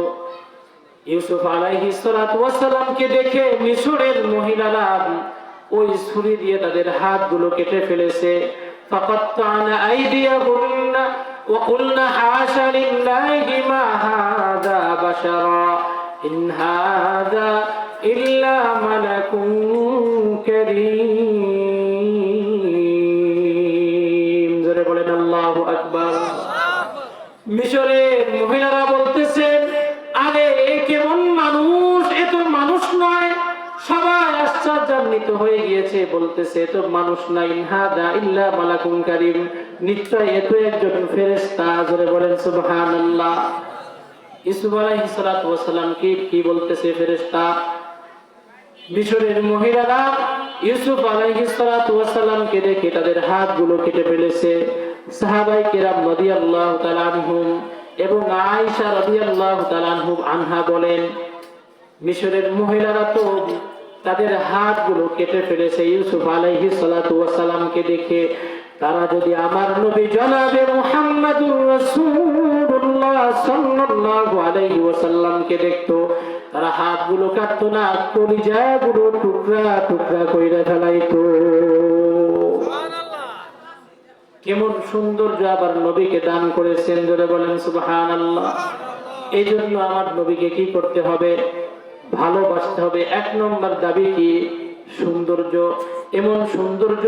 ইউসুফ আলাইহিস সালাতু ওয়াস সালামকে দেখে মিশরের মহিলারা ওই ছুরি দিয়ে তাদের হাতগুলো কেটে ফেলেছে। ফাকাত্তানা আইদিয়াহুন্না ওয়া কুলনা হাশা লিল্লাহি মা হাযা বাশারা ইন হাযা ইল্লা মালাকুন কারীম। জোরে বলেন আল্লাহু আকবার। মিশরের মহিলারা বলতেছেন, আরে এ কেমন মানুষ? এ তো মানুষ নয়। সবাই আশ্চর্যান্বিত হয়ে গিয়েছে, বলতেছে এ তো মানুষ না। ইন হাযা ইল্লা মালাকুন কারীম, নিশ্চয় এ তো একজন ফেরেশতা। জোরে বলেন সুবহানাল্লাহ। ইউসুফ আলাইহিস সালাতু ওয়াস সালাম কি বলতেছে? ফেরেশতা। মিশরের মহিলারা ইউসুফ আলাইহিস সালাতু ওয়াস সালামকে দেখে তাদের হাতগুলো কেটে ফেলেছে। সাহাবায়ে কেরাম রাদিয়াল্লাহু তাআলা আনহুম এবং আয়েশা রাদিয়াল্লাহু তাআলা আনহা বলেন, মিশরের মহিলারা তো তাদের হাতগুলো কেটে ফেলেছে ইউসুফ আলাইহিস সালাতু ওয়াস সালামকে দেখে। তারা যদি আমার নবী জনাবে মুহাম্মদুর রাসূলুল্লাহ সাল্লাল্লাহু আলাইহি ওয়াসাল্লামকে দেখতো, তারা হাতগুলো কাটতো না, কলিজাগুলো টুকরা টুকরা কইরা ফেলাইতো। কেমন সৌন্দর্য আবার নবীকে দান করেছেন। জোরে বলেন সুবহানাল্লাহ। এই জন্য আমার নবীকে কি করতে হবে? ভালোবাসতে হবে। এক নম্বর দাবি কি? সৌন্দর্য। এমন সৌন্দর্য